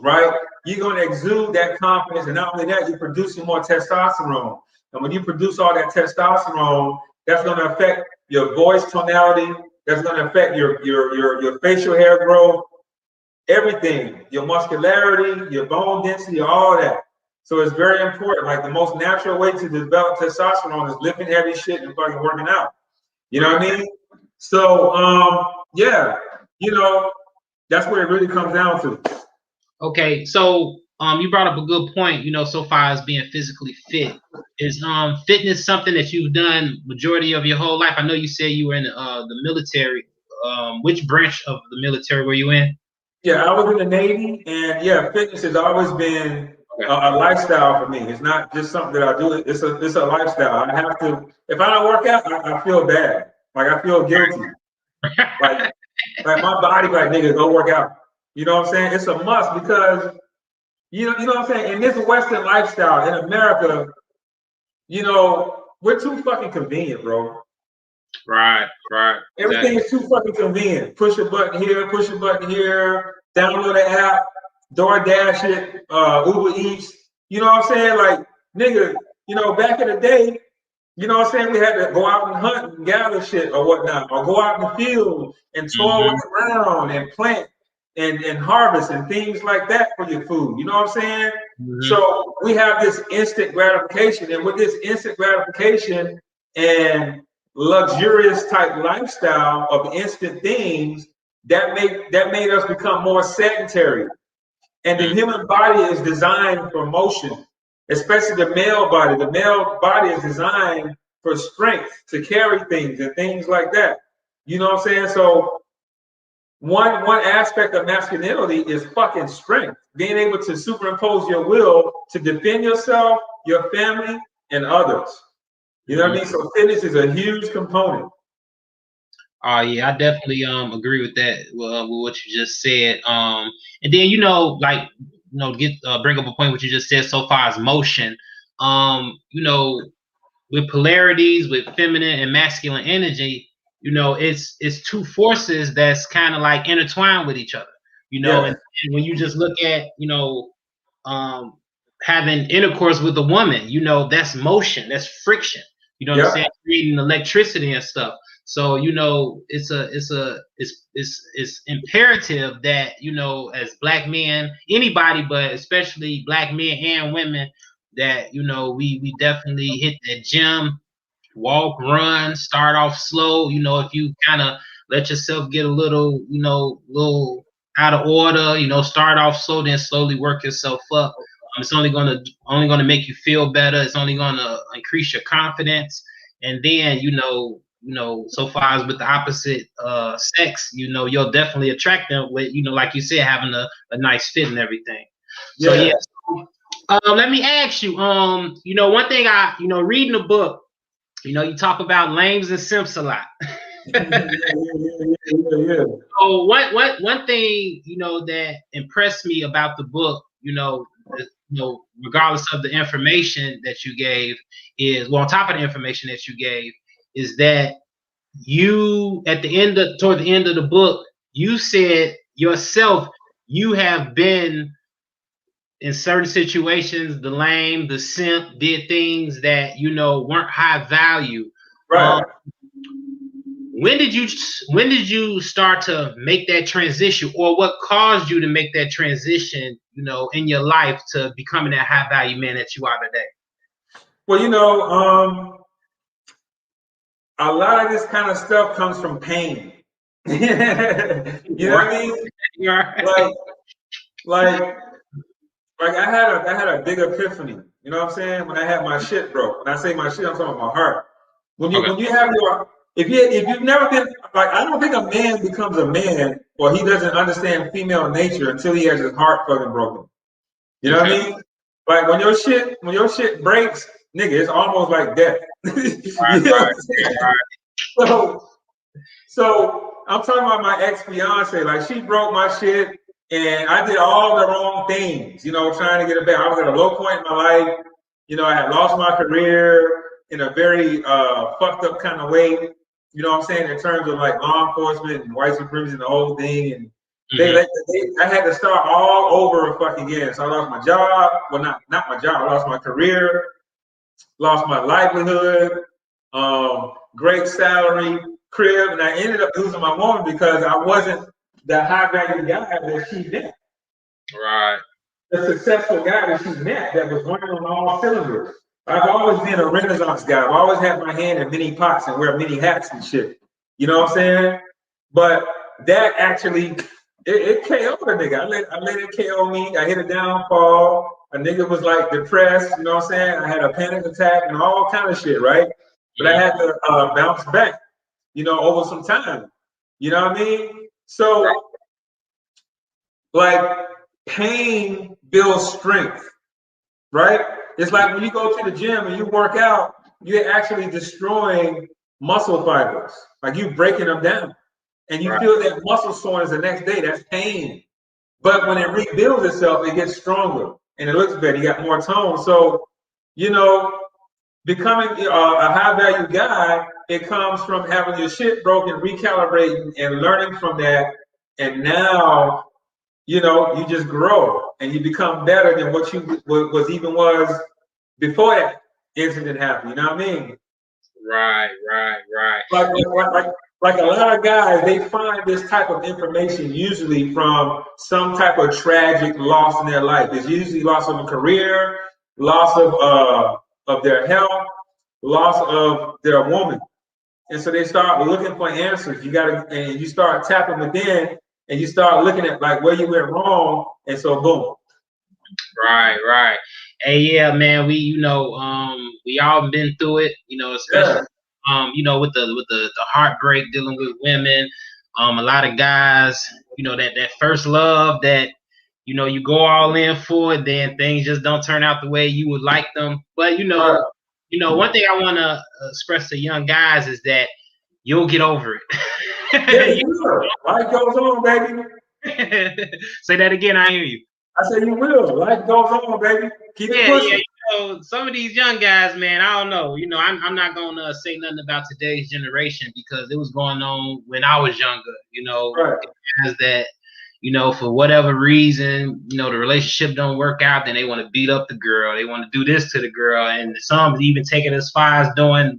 right, you're going to exude that confidence, and not only that, you're producing more testosterone. And when you produce all that testosterone, that's going to affect your voice tonality, that's going to affect your facial hair growth, everything, your muscularity, your bone density, all that. So it's very important. Like the most natural way to develop testosterone is lifting heavy shit and fucking working out. You know what I mean? So yeah, you know, that's what it really comes down to. Okay, so you brought up a good point, you know, so far as being physically fit. Is fitness something that you've done majority of your whole life? I know you said you were in the military. Which branch of the military were you in? Yeah, I was in the Navy, and yeah, fitness has always been a lifestyle for me. It's not just something that I do. It's a lifestyle. I have to. If I don't work out, I feel bad. Like I feel guilty. like my body, like nigga, go work out. You know what I'm saying? It's a must because you know what I'm saying. In this Western lifestyle in America, you know, we're too fucking convenient, bro. Right. Everything is too fucking convenient. Push a button here, push a button here, download the app, DoorDash it, Uber Eats. You know what I'm saying? Like, nigga, you know, back in the day, you know what I'm saying? We had to go out and hunt and gather shit or whatnot, or go out in the field and toil with the ground and plant and harvest and things like that for your food. You know what I'm saying? So we have this instant gratification, and with this instant gratification and luxurious type lifestyle of instant things, that made us become more sedentary. And the human body is designed for motion, especially the male body. The male body is designed for strength, to carry things and things like that. You know what I'm saying? So one aspect of masculinity is fucking strength, being able to superimpose your will to defend yourself, your family, and others. You know what I mean? So fitness is a huge component. Yeah, I definitely agree with that, with what you just said. And then, you know, like, you know, bring up a point what you just said so far as motion. You know, with polarities, with feminine and masculine energy, you know, it's two forces that's kind of like intertwined with each other. You know, and when you just look at, you know, having intercourse with a woman, you know, that's motion, that's friction. You know what I'm saying? Creating electricity and stuff. So, you know, it's imperative that, you know, as black men, anybody, but especially black men and women, that, you know, we definitely hit that gym, walk, run, start off slow. You know, if you kind of let yourself get a little, you know, little out of order, you know, start off slow, then slowly work yourself up. It's only gonna make you feel better. It's only gonna increase your confidence. And then, you know, so far as with the opposite sex, you know, you'll definitely attract them with, you know, like you said, having a nice fit and everything. So yeah. Let me ask you, you know, one thing you know, reading the book, you know, you talk about lames and simps a lot. So one thing, you know, that impressed me about the book, you know, regardless of the information that you gave, is, well, on top of the information that you gave, is that you, toward the end of the book, you said yourself, you have been in certain situations, the lame, the simp did things that weren't high value. Right. When did you start to make that transition, or what caused you to make that transition, in your life to becoming that high value man that you are today? Well, a lot of this kind of stuff comes from pain. You know what I mean? Right. Like I had a big epiphany. You know what I'm saying? When I had my shit broke. When I say my shit, I'm talking about my heart. When you have your if you've never been like, I don't think a man becomes a man or he doesn't understand female nature until he has his heart fucking broken. You know what I mean? Like when your shit breaks, nigga, it's almost like death. You know what I'm saying? Right. So I'm talking about my ex-fiance. Like, she broke my shit and I did all the wrong things, trying to get it back. I was at a low point in my life. I had lost my career in a very fucked up kind of way. You know what I'm saying? In terms of like law enforcement and white supremacy and the whole thing. And I had to start all over fucking again. So I lost my job. Well, not my job. I lost my career, lost my livelihood, great salary, crib, and I ended up losing my woman because I wasn't the high value guy that she met. Right. The successful guy that she met that was running on all cylinders. I've always been a Renaissance guy. I've always had my hand in many pots and wear many hats and shit. You know what I'm saying? But that actually, it KO'd a nigga. I let it KO me. I hit a downfall. A nigga was like depressed. You know what I'm saying? I had a panic attack and all kind of shit, right? But I had to bounce back, over some time. You know what I mean? So, like, pain builds strength, right? It's like when you go to the gym and you work out, you're actually destroying muscle fibers. Like, you breaking them down. And you feel that muscle soreness the next day. That's pain. But when it rebuilds itself, it gets stronger and it looks better. You got more tone. So, becoming a high value guy, it comes from having your shit broken, recalibrating, and learning from that. And now, you just grow and you become better than what you was before that incident happened. You know what I mean? Right. Like a lot of guys, they find this type of information usually from some type of tragic loss in their life. It's usually loss of a career, loss of their health, loss of their woman. And so they start looking for answers. And you start tapping within and you start looking at like where you went wrong. And so boom. Right. Hey, yeah, man, we all been through it, especially with the heartbreak dealing with women. A lot of guys, that first love that you go all in for, then things just don't turn out the way you would like them. But one thing I want to express to young guys is that you'll get over it. Yeah, you will. Life goes on, baby. Say that again. I hear you. I said you will. Life goes on, baby. Keep it pushing. Yeah. Some of these young guys, man, I don't know. I'm not gonna say nothing about today's generation because it was going on when I was younger. Guys that for whatever reason, the relationship don't work out, then they want to beat up the girl. They want to do this to the girl, and some even take it as far as doing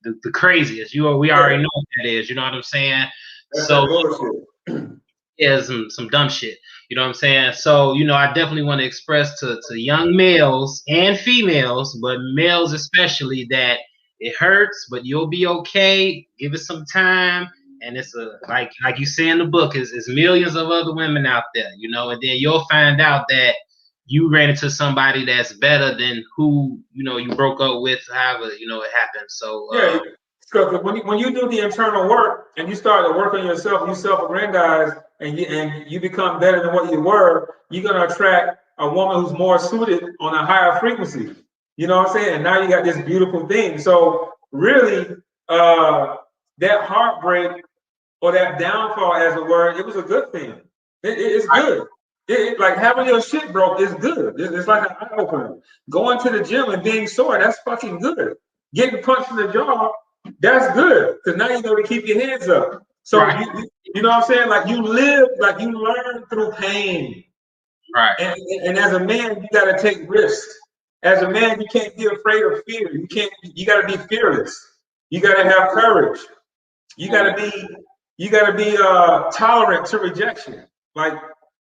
the craziest. We already know what that is. You know what I'm saying? That's so yeah, some dumb shit. You know what I'm saying? So, I definitely want to express to young males and females, but males especially, that it hurts, but you'll be okay. Give it some time. And it's like you say in the book, is millions of other women out there, and then you'll find out that you ran into somebody that's better than who, you broke up with, however, it happened. So, yeah. Because when you do the internal work and you start to work on yourself, you self-aggrandize and you become better than what you were, you're gonna attract a woman who's more suited on a higher frequency. You know what I'm saying? And now you got this beautiful thing. So really, that heartbreak or that downfall, as a word, it was a good thing. It's good. Like having your shit broke is good. It's like an eye opener. Going to the gym and being sore, that's fucking good. Getting punched in the jaw, that's good, because now you know to keep your hands up. So you know what I'm saying? Like you live, like you learn through pain. Right. And as a man, you got to take risks. As a man, you can't be afraid of fear. You got to be fearless. You got to have courage. You got to be tolerant to rejection. Like,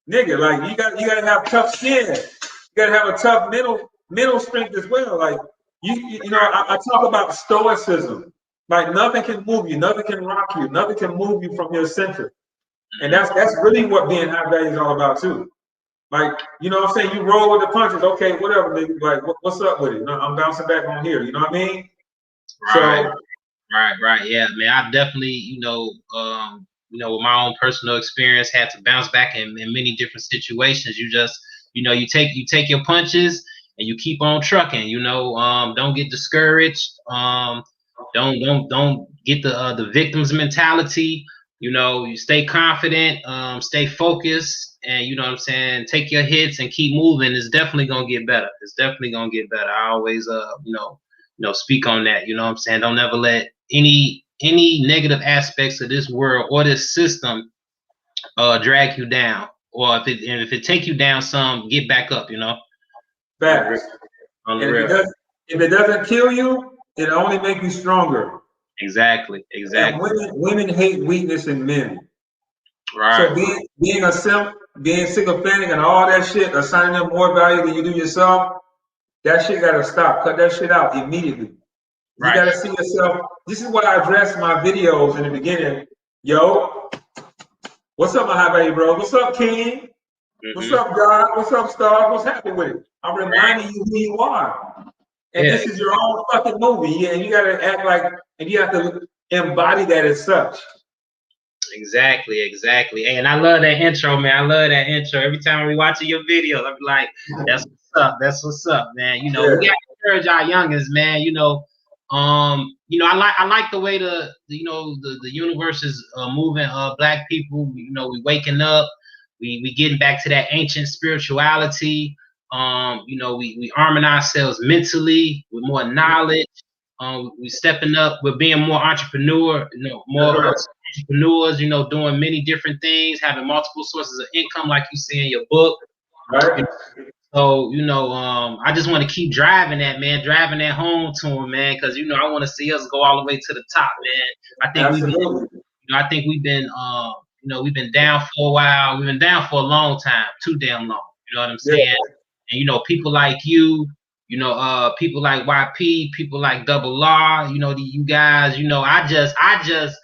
nigga, like you got to have tough skin. You got to have a tough mental strength as well. Like you know, I talk about stoicism. Like nothing can move you, nothing can rock you, nothing can move you from your center. And that's really what being high value is all about too. Like, you know what I'm saying? You roll with the punches, okay, whatever, nigga. Like, what's up with it? I'm bouncing back on here. You know what I mean? Right. So, Right. Yeah, man. I definitely, with my own personal experience, had to bounce back in many different situations. You just, you take your punches and you keep on trucking. Don't get discouraged. Don't get the victim's mentality. You stay confident, stay focused, and you know what I'm saying. Take your hits and keep moving. It's definitely gonna get better. It's definitely gonna get better. I always, speak on that. You know what I'm saying. Don't ever let any negative aspects of this world or this system drag you down. Or if it take you down some, get back up. facts. On the And real. if it doesn't kill you, it'll only make you stronger. Exactly. And women hate weakness in men. Right. So being a simp, being sycophantic, and all that shit, assigning them more value than you do yourself, that shit gotta stop. Cut that shit out immediately. You gotta see yourself. This is what I address in my videos in the beginning. Yo, what's up, my high value bro? What's up, King? What's up, God? What's up, Star? What's happening with it? I'm reminding you who you are. And this is your own fucking movie. And you gotta act like, and you have to embody that as such. Exactly. And I love that intro, man. I love that intro. Every time we watching your videos, I'm like, that's what's up. That's what's up, man. We gotta encourage our youngins, man. I like the way the universe is moving. Black people, we waking up. We getting back to that ancient spirituality. We arming ourselves mentally with more knowledge. We stepping up. We're being more entrepreneurs, doing many different things, having multiple sources of income, like you see in your book. Right. So, I just want to keep driving that home to him, man, because I want to see us go all the way to the top, man. I think we've been we've been down for a while. We've been down for a long time, too damn long. You know what I'm saying? And people like you, people like YP, people like Double R, you guys, I just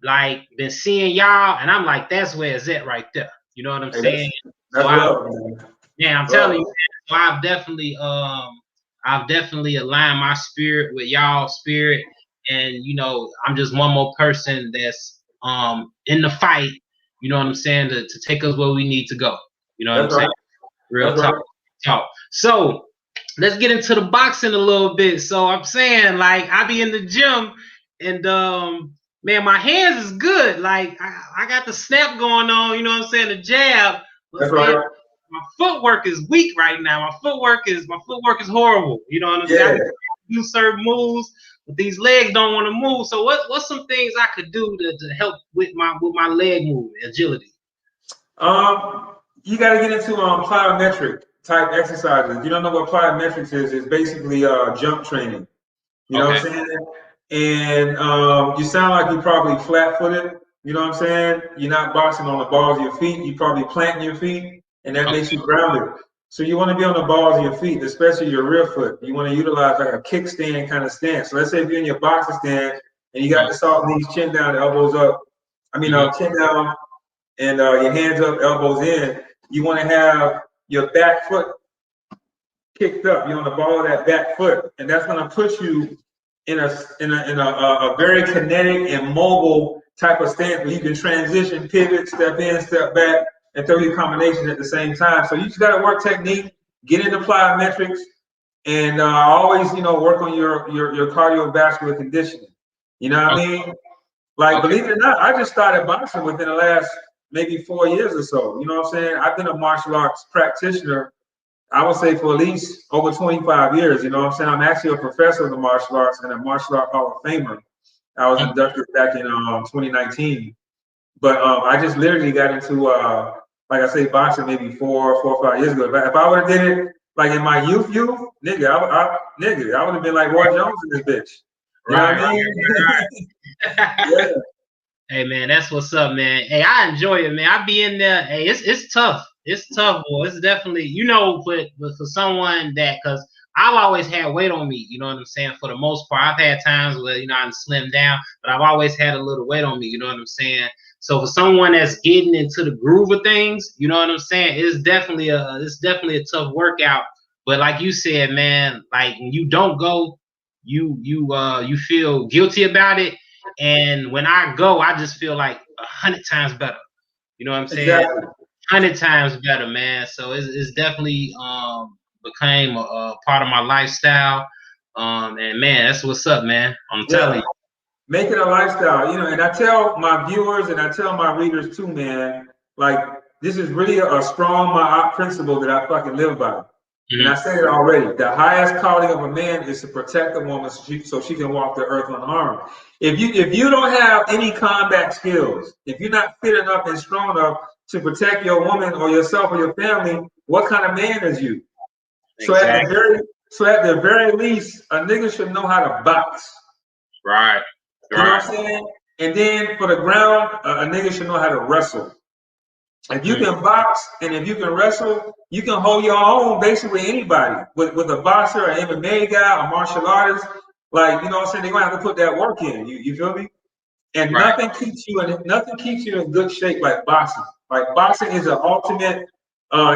like been seeing y'all, and I'm like, that's where it's at right there. You know what I'm saying? That's I'm telling you, man, so I've definitely aligned my spirit with y'all's spirit, and I'm just one more person that's in the fight. You know what I'm saying? To take us where we need to go. You know what I'm saying? Real talk. So let's get into the boxing a little bit. So I'm saying, like, I be in the gym, and man, my hands is good. Like I got the snap going on. You know what I'm saying? The jab. That's right. My footwork is weak right now. My footwork is horrible. You know what I'm saying? I do certain moves, but these legs don't want to move. So what's some things I could do to help with my leg movement, agility? You got to get into plyometric type exercises. You don't know what plyometrics is? It's basically jump training. You know what I'm saying? And you sound like you're probably flat-footed. You know what I'm saying? You're not boxing on the balls of your feet. You're probably planting your feet, and that makes you grounded. So you want to be on the balls of your feet, especially your rear foot. You want to utilize like a kickstand kind of stance. So let's say if you're in your boxing stance and you got the salt knees, chin down, elbows up. Chin down and your hands up, elbows in. You want to have your back foot kicked up. You're on the ball of that back foot, and that's going to put you in a very kinetic and mobile type of stance where you can transition, pivot, step in, step back, and throw your combinations at the same time. So you just got to work technique, get into plyometrics, and always, work on your cardiovascular conditioning. You know what I mean? Like, believe it or not, I just started boxing within the last maybe 4 years or so. You know what I'm saying? I've been a martial arts practitioner, I would say, for at least over 25 years. You know what I'm saying? I'm actually a professor of the martial arts and a martial art Hall of Famer. I was inducted back in 2019. But I just literally got into like I say, boxing maybe 4 or 5 years ago. If I would have did it like in my youth, nigga, I would have been like Roy Jones in this bitch. You know what I mean? Yeah. Hey man, that's what's up, man. Hey, I enjoy it, man. I be in there. Hey, it's tough. It's tough, boy. It's definitely, but for someone that, because I've always had weight on me, you know what I'm saying? For the most part, I've had times where, I'm slimmed down, but I've always had a little weight on me, you know what I'm saying? So for someone that's getting into the groove of things, you know what I'm saying? It's definitely a tough workout. But like you said, man, like when you don't go, you feel guilty about it. And when I go, I just feel like 100 times better. You know what I'm saying? Exactly. 100 times better, man. So it's definitely became a part of my lifestyle. And man, that's what's up, man. I'm telling you. Make it a lifestyle, and I tell my viewers and I tell my readers too, man, like this is really a strong principle that I fucking live by. And I said it already. The highest calling of a man is to protect a woman so she can walk the earth unharmed. If you don't have any combat skills, if you're not fit enough and strong enough to protect your woman or yourself or your family, what kind of man is you? Exactly. So at the very least, a nigga should know how to box. Right. You know what I'm saying? And then for the ground, a nigga should know how to wrestle. If you can box and if you can wrestle, you can hold your own basically with anybody. With a boxer, an MMA guy, a martial artist, like, you know what I'm saying? They're gonna have to put that work in. You feel me? And nothing keeps you in good shape like boxing. Like boxing is an ultimate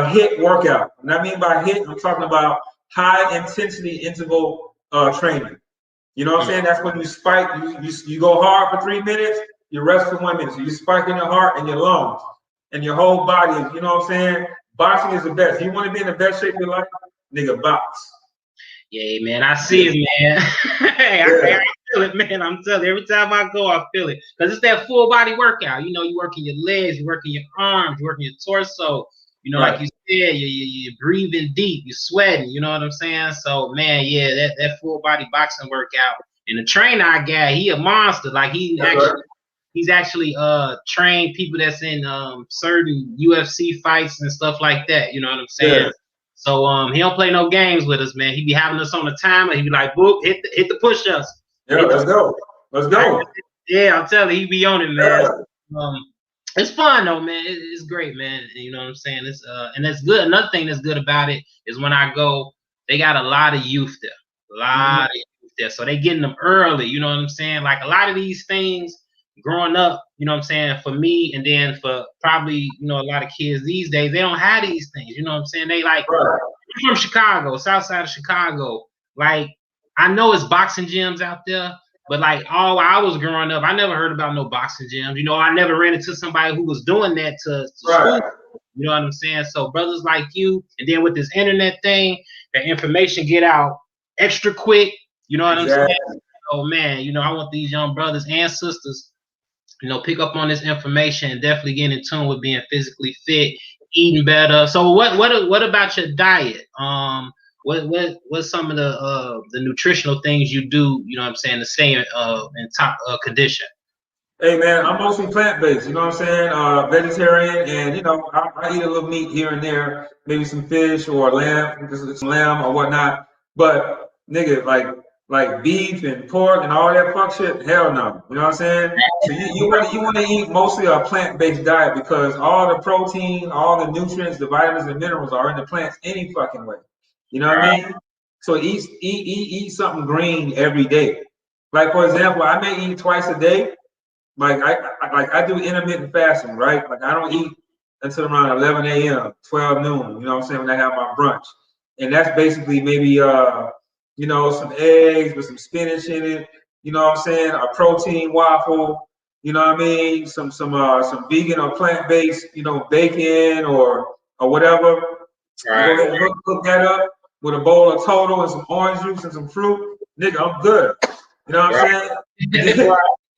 hit workout. And I mean by hit, I'm talking about high intensity interval training. You know what I'm saying? That's when you spike, you go hard for 3 minutes, you rest for 1 minute. So you spike in your heart and your lungs and your whole body. You know what I'm saying? Boxing is the best. You want to be in the best shape of your life? Nigga, box. Yeah, man, I see it, man. I feel it, man. I'm telling you, every time I go, I feel it. Because it's that full body workout. You're working your legs, you're working your arms, you're working your torso. Like you said, you're breathing deep, you're sweating, you know what I'm saying? So, man, yeah, that full body boxing workout. And the trainer I got, he a monster. Like, he's actually trained people that's in certain UFC fights and stuff like that, you know what I'm saying? Yeah. So he don't play no games with us, man. He be having us on the timer. He be like, "Boop, hit the push-ups." Yeah, let's go. Yeah, I'm telling you, he be on it, man. It's fun though, man. It's great, man. You know what I'm saying? It's and that's good. Another thing that's good about it is when I go, they got a lot of youth there. A lot of youth there. So they getting them early, you know what I'm saying? Like a lot of these things growing up, you know what I'm saying, for me and then for probably, a lot of kids these days, they don't have these things, you know what I'm saying? They like, I'm from Chicago, south side of Chicago. Like, I know it's boxing gyms out there, but like all I was growing up, I never heard about no boxing gyms. I never ran into somebody who was doing that to school. You know what I'm saying? So brothers like you, and then with this internet thing, the information get out extra quick. You know what I'm saying? Oh man, I want these young brothers and sisters, pick up on this information and definitely get in tune with being physically fit, eating better. So what about your diet? What's some of the nutritional things you do, you know what I'm saying, to stay in top condition? Hey man, I'm mostly plant-based, you know what I'm saying? Vegetarian, and I eat a little meat here and there, maybe some fish or some lamb or whatnot. But nigga, like beef and pork and all that fuck shit, hell no. You know what I'm saying? So you want to eat mostly a plant-based diet because all the protein, all the nutrients, the vitamins and minerals are in the plants any fucking way. You know what I mean? So eat something green every day. Like for example, I may eat twice a day. Like I do intermittent fasting, right? Like I don't eat until around 11 a.m., 12 noon. You know what I'm saying? When I have my brunch, and that's basically maybe some eggs with some spinach in it. You know what I'm saying? A protein waffle. You know what I mean? Some vegan or plant-based, bacon or whatever. Right. Go ahead and hook that up with a bowl of Total and some orange juice and some fruit. Nigga, I'm good. You know what I'm saying?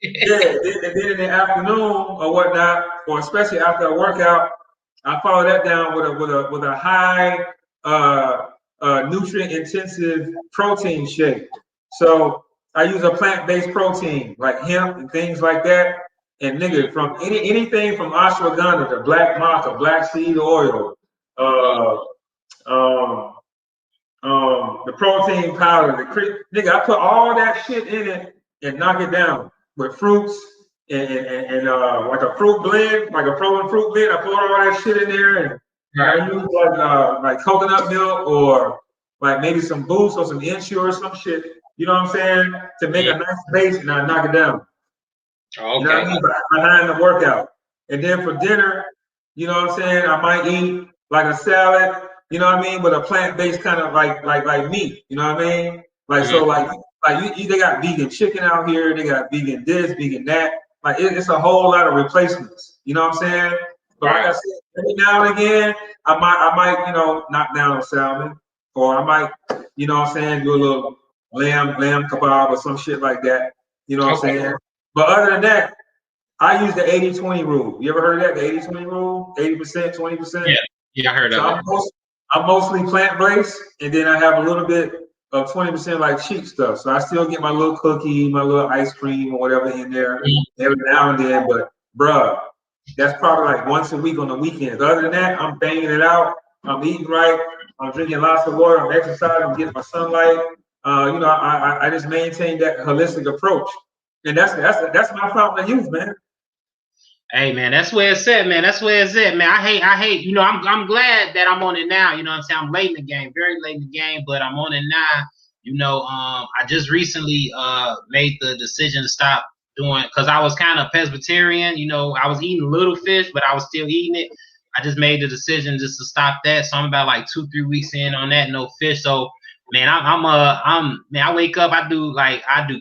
Yeah, and then in the afternoon or whatnot, or especially after a workout, I follow that down with a high nutrient intensive protein shake. So I use a plant-based protein like hemp and things like that. And nigga, from anything from ashwagandha to black maca, black seed oil, uh, um, the protein powder, nigga, I put all that shit in it and knock it down with fruits and like a fruit blend, like a frozen fruit blend. I put all that shit in there and I use like coconut milk or like maybe some Boost or some Ensure or some shit. You know what I'm saying? To make a nice base and I knock it down. Okay. You know what I mean? Behind the workout. And then for dinner, you know what I'm saying? I might eat like a salad, you know what I mean, with a plant-based kind of like meat, you know what I mean? Like so they got vegan chicken out here, they got vegan this, vegan that. Like it's a whole lot of replacements. You know what I'm saying? But like I said, every now and again, I might, you know, knock down a salmon, or I might, you know what I'm saying, do a little lamb kebab or some shit like that. You know what I'm saying? But other than that, I use the 80-20 rule. You ever heard of that? The 80-20 rule? 80%, 20%? Yeah, I heard of it. I'm mostly plant-based, and then I have a little bit of 20% like cheap stuff. So I still get my little cookie, my little ice cream or whatever in there every now and then. But bruh, that's probably like once a week on the weekends. Other than that, I'm banging it out. I'm eating right. I'm drinking lots of water. I'm exercising. I'm getting my sunlight. You know, I just maintain that holistic approach. And that's my fountain of youth, man. Hey man, that's where it's at, man. That's where it's at, man. I hate, you know, I'm glad that I'm on it now. You know what I'm saying? I'm late in the game, very late in the game, but I'm on it now. You know, I just recently made the decision to stop doing, because I was kind of pescatarian. You know, I was eating little fish, but I was still eating it. I just made the decision just to stop that. So I'm about like 2-3 weeks in on that, no fish. So man, I wake up, I do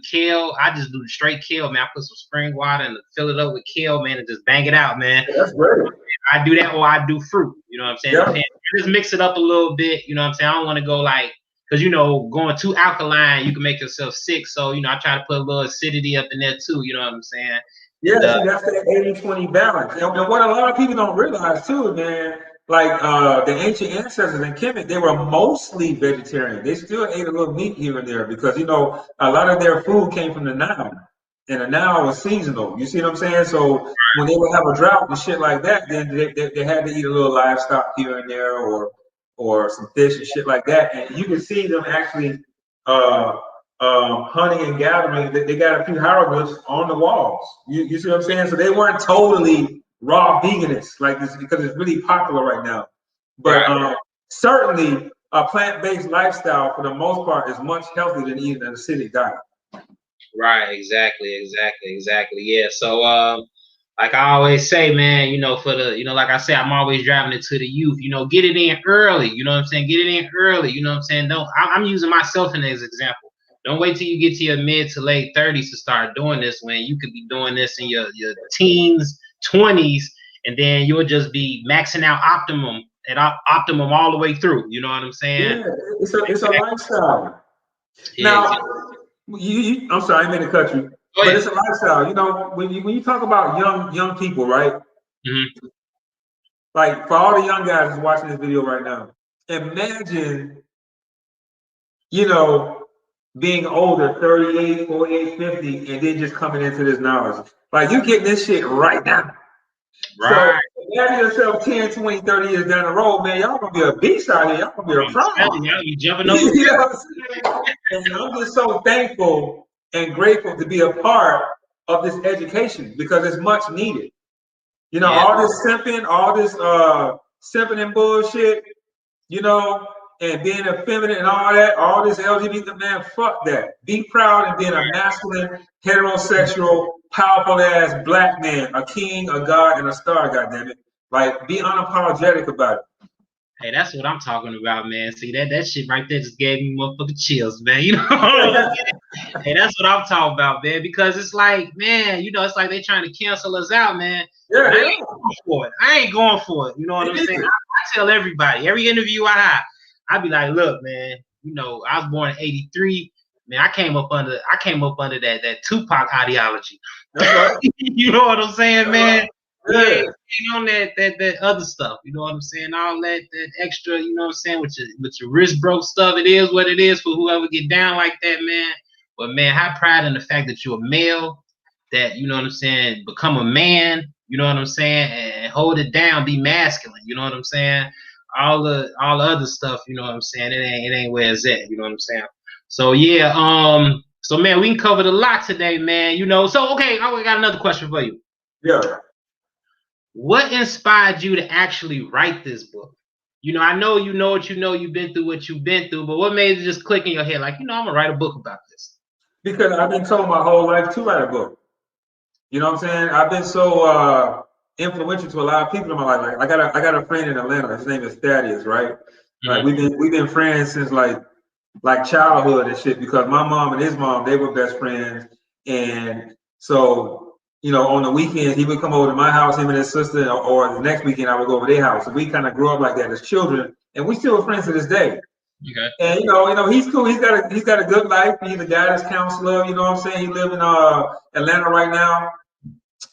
kale. I just do straight kale, man. I put some spring water and fill it up with kale, man, and just bang it out, man. That's great. I do that, or I do fruit. You know what I'm saying? Yeah. I just mix it up a little bit. You know what I'm saying? I don't want to go like, because you know, going too alkaline, you can make yourself sick. So you know, I try to put a little acidity up in there too. You know what I'm saying? Yeah, see, that's that 80-20 balance. And what a lot of people don't realize too, man, like the ancient ancestors in Kemet, they were mostly vegetarian. They still ate a little meat here and there because, you know, a lot of their food came from the Nile. And the Nile was seasonal. You see what I'm saying? So when they would have a drought and shit like that, then they had to eat a little livestock here and there or some fish and shit like that. And you can see them actually hunting and gathering. They got a few hieroglyphs on the walls. You see what I'm saying? So they weren't totally raw veganists like this because it's really popular right now. But certainly a plant-based lifestyle for the most part is much healthier than eating an acidic diet. Right, exactly. Yeah. So like I always say, man, you know, like I say, I'm always driving it to the youth, you know, get it in early, you know what I'm saying? Get it in early, you know what I'm saying? I'm using myself as an example. Don't wait till you get to your mid to late 30s to start doing this, when you could be doing this in your teens, 20s, and then you'll just be maxing out optimum all the way through. You know what I'm saying? Yeah, it's a lifestyle. Yeah, now, exactly. I'm sorry, I didn't mean to cut you, but it's a lifestyle. You know, when you talk about young people, right? Mm-hmm. Like for all the young guys who's watching this video right now, imagine, you know, being older, 38, 48, 50, and then just coming into this knowledge. Like you getting this shit right now. Right. So imagine yourself 10, 20, 30 years down the road, man, y'all gonna be a beast out here. Y'all gonna be a problem. You jumping over. You know what I'm saying? And I'm just so thankful and grateful to be a part of this education because it's much needed. You know, all this simping and bullshit, you know, and being effeminate and all that, all this LGBT, man, fuck that. Be proud of being a masculine, heterosexual, powerful ass black man, a king, a god, and a star, goddammit. Like, be unapologetic about it. Hey, that's what I'm talking about, man. See, that shit right there just gave me motherfucking chills, man. You know? Hey, that's what I'm talking about, man. Because it's like, man, you know, it's like they trying to cancel us out, man. Yeah, I ain't going for it. I ain't going for it. You know what I'm saying? I tell everybody, every interview I have, I be like, look, man, you know, I was born in '83. Man, I came up under that Tupac ideology. That's right. You know what I'm saying, man? Yeah. Ain't on that other stuff, you know what I'm saying? All that extra, you know what I'm saying, with your wrist broke stuff. It is what it is for whoever get down like that, man. But man, have pride in the fact that you're a male, that, you know what I'm saying, become a man, you know what I'm saying, and hold it down, be masculine, you know what I'm saying? All the other stuff, you know what I'm saying, it ain't where it's at, you know what I'm saying? So yeah, so man, we can cover a lot today, man. You know, so okay, I got another question for you. Yeah. What inspired you to actually write this book? You know, I know what you know, you've been through what you've been through, but what made it just click in your head, like, you know, I'm gonna write a book about this? Because I've been told my whole life to write a book. You know what I'm saying? I've been so influential to a lot of people in my life. Like I got a friend in Atlanta. His name is Thaddeus, right? Like we've been friends since like childhood and shit. Because my mom and his mom, they were best friends, and so you know on the weekends he would come over to my house, him and his sister, or the next weekend I would go over their house. So we kind of grew up like that as children, and we still friends to this day. Okay. And you know, he's cool. He's got a good life. He's a guidance counselor. You know what I'm saying? He lives in Atlanta right now.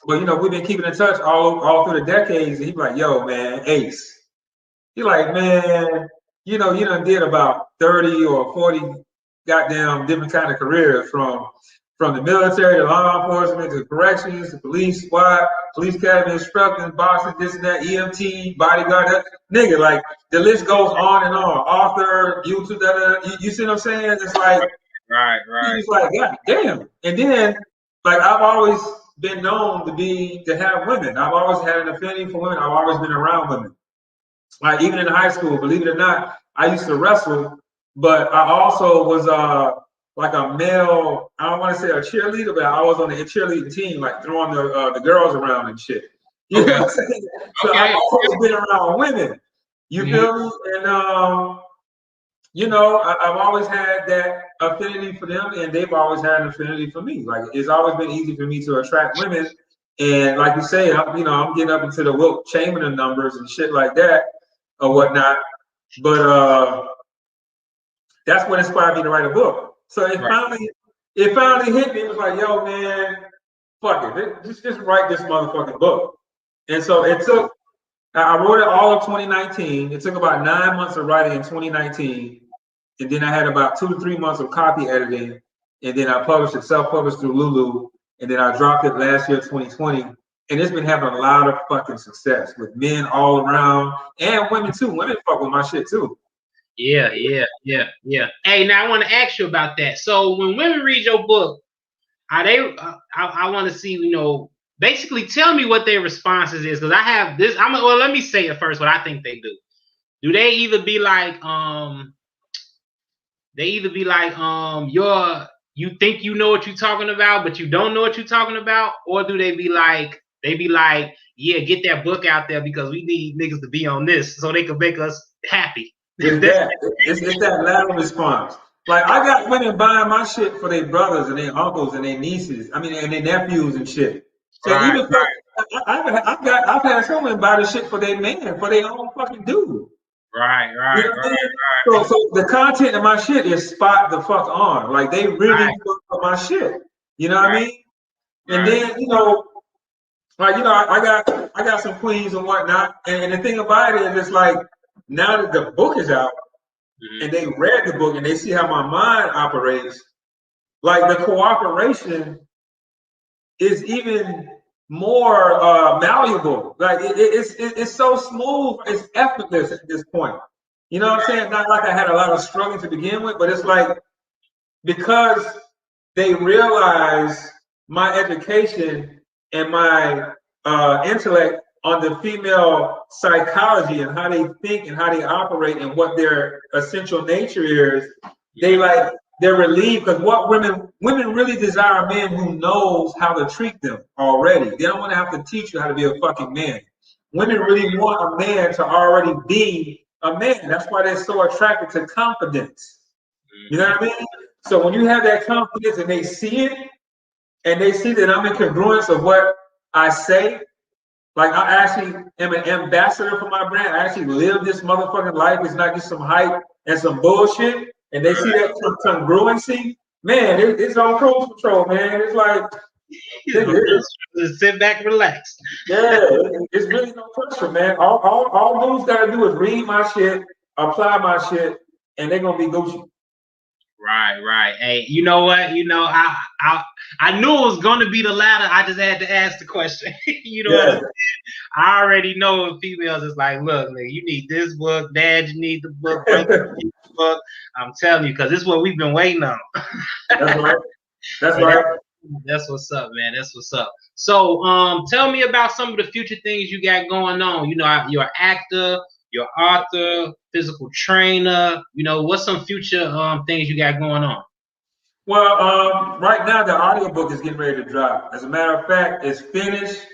But you know, we've been keeping in touch all through the decades. And he's like, "Yo, man, Ace." He's like, "Man, you know, you done did about 30 or 40 goddamn different kind of careers from the military to law enforcement to corrections to police, SWAT, police academy instructors, boxing, this and that, EMT, bodyguard, that nigga. Like the list goes on and on. Author, YouTube, you see what I'm saying? It's like, right. he's like, God damn. And then, like, I've always been known to have women. I've always had an affinity for women. I've always been around women. Like even in high school, believe it or not, I used to wrestle, but I also was like a male. I don't want to say a cheerleader, but I was on the cheerleading team, like throwing the girls around and shit. You know what I'm saying? So I've always been around women. You feel me? And you know, I've always had that affinity for them, and they've always had an affinity for me. Like it's always been easy for me to attract women, and like you say, I'm getting up into the Wilt Chamberlain numbers and shit like that or whatnot. But that's what inspired me to write a book. So it finally hit me. It was like, yo, man, fuck it, just write this motherfucking book. And so it took. I wrote it all of 2019. It took about 9 months of writing in 2019. And then I had about 2 to 3 months of copy editing. And then I published it, self-published through Lulu. And then I dropped it last year, 2020. And it's been having a lot of fucking success with men all around and women too. Women fuck with my shit too. Yeah. Hey, now I want to ask you about that. So when women read your book, are they? I want to see, you know, basically tell me what their responses is, because I have this. Well, let me say it first. What I think they do. Do they either be like, you think you know what you're talking about, but you don't know what you're talking about, or do they be like, yeah, get that book out there because we need niggas to be on this so they can make us happy. It's that latter response. Like I got women buying my shit for their brothers and their uncles and their nieces. I mean, and their nephews and shit. So I've had some women buy the shit for their man, for their own fucking dude. Right. You know what I mean? So the content of my shit is spot the fuck on. Like they really fuck with my shit. You know what I mean? And then you know, like I got some queens and whatnot. And the thing about it is, it's like now that the book is out and they read the book and they see how my mind operates, like the cooperation is even more malleable. Like it's so smooth, it's effortless at this point. You know what I'm saying? Not like I had a lot of struggling to begin with, but it's like because they realize my education and my intellect on the female psychology and how they think and how they operate and what their essential nature is, they're relieved, because what women really desire a man who knows how to treat them already. They don't want to have to teach you how to be a fucking man. Women really want a man to already be a man. That's why they're so attracted to confidence. You know what I mean? So when you have that confidence and they see it, and they see that I'm in congruence of what I say, like I actually am an ambassador for my brand. I actually live this motherfucking life. It's not just some hype and some bullshit. And they see that congruency, man, it's on cruise control, man. It's like just sit back and relax. Yeah, it's really no pressure, man. All dudes gotta do is read my shit, apply my shit, and they're gonna be Gucci. Right. Hey, you know what? You know, I knew it was gonna be the latter. I just had to ask the question. You know what I'm Yeah. saying? I already know females is like, look, nigga, you need this book, Dad, you need the book, Frank, you need the book. I'm telling you, because this is what we've been waiting on. That's right. That's And right. that's what's up, man. That's what's up. So, tell me about some of the future things you got going on. You know, you're an actor, you're an author, physical trainer. You know, what's some future things you got going on? Well, right now the audiobook is getting ready to drop. As a matter of fact, it's finished.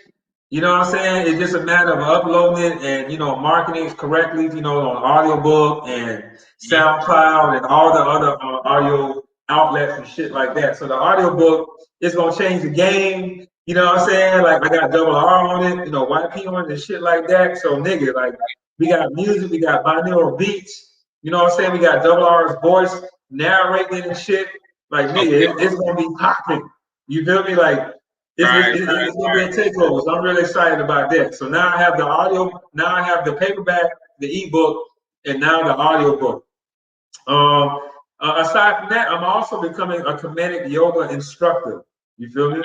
You know what I'm saying? It's just a matter of uploading it and, marketing it correctly, on audiobook and SoundCloud and all the other audio outlets and shit like that. So the audiobook is going to change the game. You know what I'm saying? Like, I got double R on it, YP on it and shit like that. So, nigga, like, we got music, we got binaural beats. You know what I'm saying? We got double R's voice narrating and shit. Like, nigga, it's going to be popping. You feel me? Like, it's gonna be a takeover. So I'm really excited about that. So now I have the audio, now I have the paperback, the ebook, and now the audiobook. Aside from that, I'm also becoming a comedic yoga instructor. You feel me?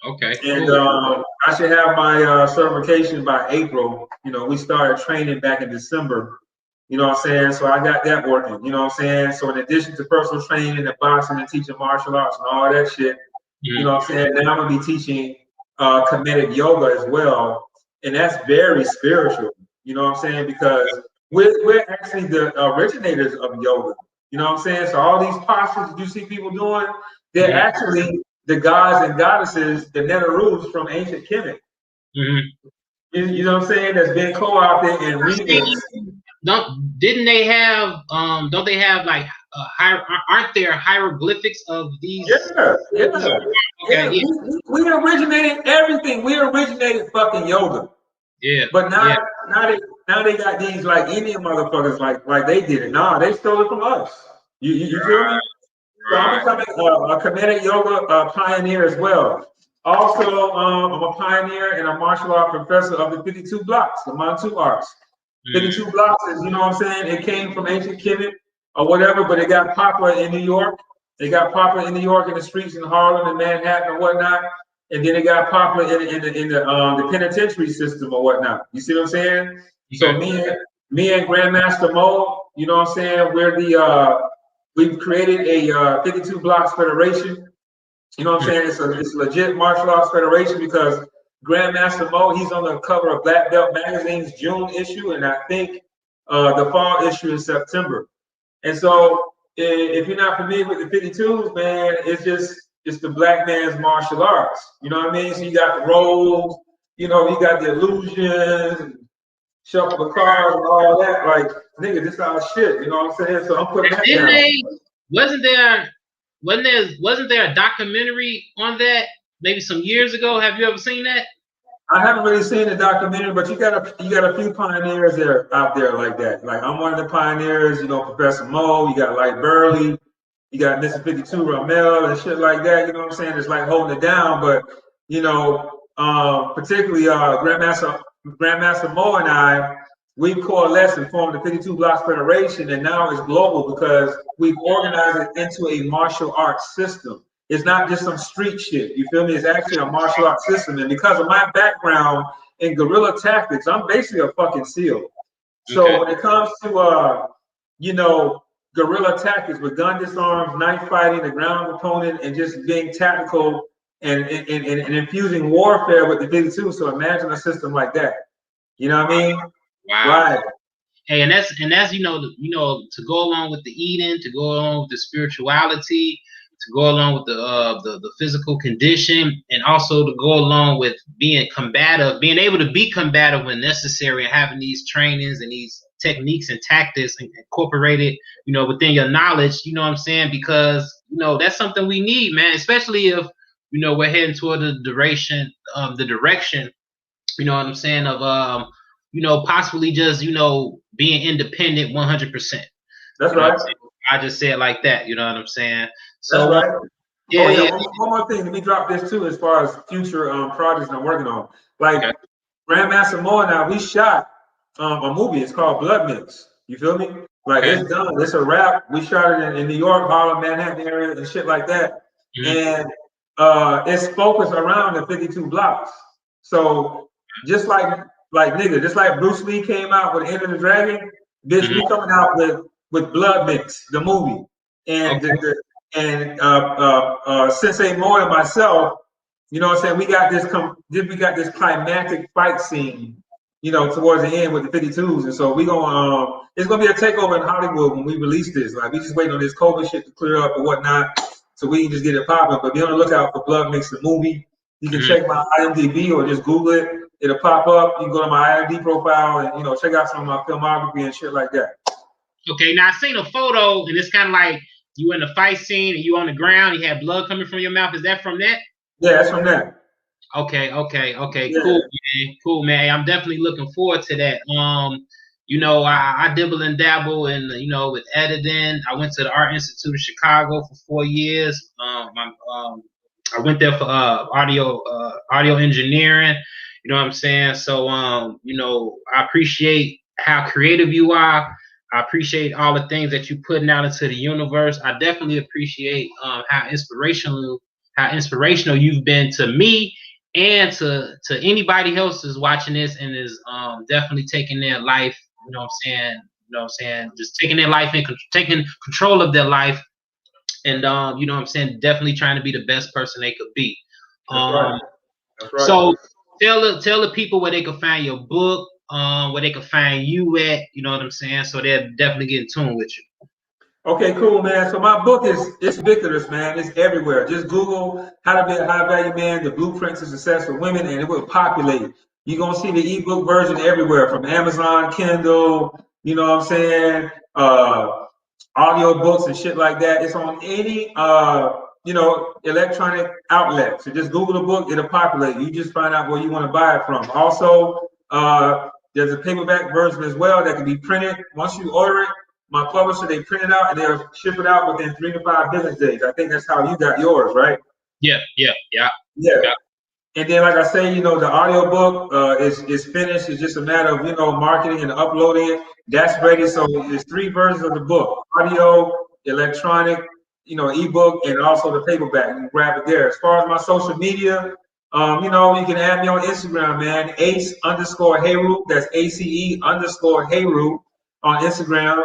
Okay. And Cool. I should have my certification by April. We started training back in December. You know what I'm saying? So I got that working. You know what I'm saying? So in addition to personal training and boxing and teaching martial arts and all that shit, you know what I'm saying? Now I'm gonna be teaching comedic yoga as well, and that's very spiritual. You know what I'm saying? Because we're actually the originators of yoga. You know what I'm saying? So all these postures that you see people doing, they're actually the gods and goddesses, the Netarus from ancient Kemet. You know what I'm saying? That's been co-opted and remixed. Don't they have like aren't there hieroglyphics of these? Yeah. Okay, yeah. We originated everything. We originated fucking yoga. Yeah. But now they got these like Indian motherfuckers like they did it. Nah, they stole it from us. You feel me? So I'm becoming a comedic yoga pioneer as well. Also, I'm a pioneer and a martial art professor of the 52 blocks, the Mantu arts. 52 blocks is, you know what I'm saying? It came from ancient Kemet or whatever, but it got popular in New York. It got popular in New York in the streets in Harlem and Manhattan and whatnot. And then it got popular in the penitentiary system or whatnot. You see what I'm saying? So me and Grandmaster Mo, you know what I'm saying? We've created a 52 Blocks Federation. You know what I'm saying? It's a legit martial arts federation because Grandmaster Mo, he's on the cover of Black Belt Magazine's June issue, and I think the fall issue in September. And so, if you're not familiar with the 52s, man, it's the black man's martial arts. You know what I mean? So you got the roles, you got the illusions, shuffle the cards, and all that. Like, nigga, this our shit. You know what I'm saying? So I'm putting that down. Wasn't there a documentary on that maybe some years ago? Have you ever seen that? I haven't really seen the documentary, but you got a few pioneers there out there like that. Like, I'm one of the pioneers, Professor Mo, you got Light Burley, you got Mr. 52 Ramel and shit like that, you know what I'm saying? It's like holding it down, but particularly Grandmaster Mo and I, we've coalesced and formed the 52 Blocks Federation, and now it's global because we've organized it into a martial arts system. It's not just some street shit. You feel me? It's actually a martial arts system. And because of my background in guerrilla tactics, I'm basically a fucking SEAL. So when it comes to guerrilla tactics with gun disarms, knife fighting, the ground opponent, and just being tactical and infusing warfare with the 52. So imagine a system like that. You know what I mean? Wow. Right. Hey, and that's to go along with the eating, to go along with the spirituality, to go along with the physical condition, and also to go along with being combative, being able to be combative when necessary, and having these trainings and these techniques and tactics incorporated, within your knowledge. You know what I'm saying? Because that's something we need, man. Especially if we're heading toward the direction. You know what I'm saying? Of possibly just being independent 100%. That's right. I just say it like that. You know what I'm saying? So, that's right. Yeah. One more thing. Let me drop this too, as far as future projects I'm working on. Like Grandmaster Mo and I, we shot a movie. It's called Blood Mix. You feel me? Like it's done. It's a wrap. We shot it in New York, Harlem, Manhattan area, and shit like that. And it's focused around the 52 blocks. So just like nigga, just like Bruce Lee came out with Enter the Dragon, bitch, we coming out with Blood Mix, the movie, and Sensei Moore and myself, you know what I'm saying? We got this climactic fight scene, you know, towards the end with the 52s, and so we gonna it's gonna be a takeover in Hollywood when we release this. Like, we just waiting on this COVID shit to clear up and whatnot, so we can just get it popping. But be on the lookout for Blood Mix, the movie. You can check my IMDb or just Google it. It'll pop up. You can go to my IMDb profile and, you know, check out some of my filmography and shit like that. Okay, now I seen a photo and it's kind of like you in the fight scene and you on the ground. You had blood coming from your mouth. Is that from that? Yeah, that's from that. Okay. Yeah. Cool, man. I'm definitely looking forward to that. You know, I dibble and dabble in, you know, with editing. I went to the Art Institute of Chicago for 4 years. I went there for audio engineering. You know what I'm saying? So, you know, I appreciate how creative you are. I appreciate all the things that you're putting out into the universe. I definitely appreciate how inspirational you've been to me and to anybody else who's watching this and is definitely taking their life. You know what I'm saying? Just taking their life and taking control of their life. And you know what I'm saying, definitely trying to be the best person they could be. That's right. So tell the people where they can find your book, where they can find you at, you know what I'm saying? So they'll definitely get in tune with you. Okay, cool, man. So my book it's ubiquitous, man. It's everywhere. Just Google How to Be a High Value Man, the Blueprint to Success for Women, and it will populate. You're gonna see the ebook version everywhere, from Amazon, Kindle, you know what I'm saying? Audio books and shit like that. It's on any you know, electronic outlet. So just Google the book, it'll populate. You just find out where you want to buy it from. Also, there's a paperback version as well that can be printed. Once you order it, my publisher, they print it out and they'll ship it out within 3 to 5 business days. I think that's how you got yours, right? Yeah. And then, like I say, you know, the audio book is finished. It's just a matter of, you know, marketing and uploading it. That's ready. So there's 3 versions of the book: audio, electronic, you know, ebook, and also the paperback. You can grab it there. As far as my social media, you know, you can add me on Instagram, man. Ace_Heru. That's ACE_Heru on Instagram.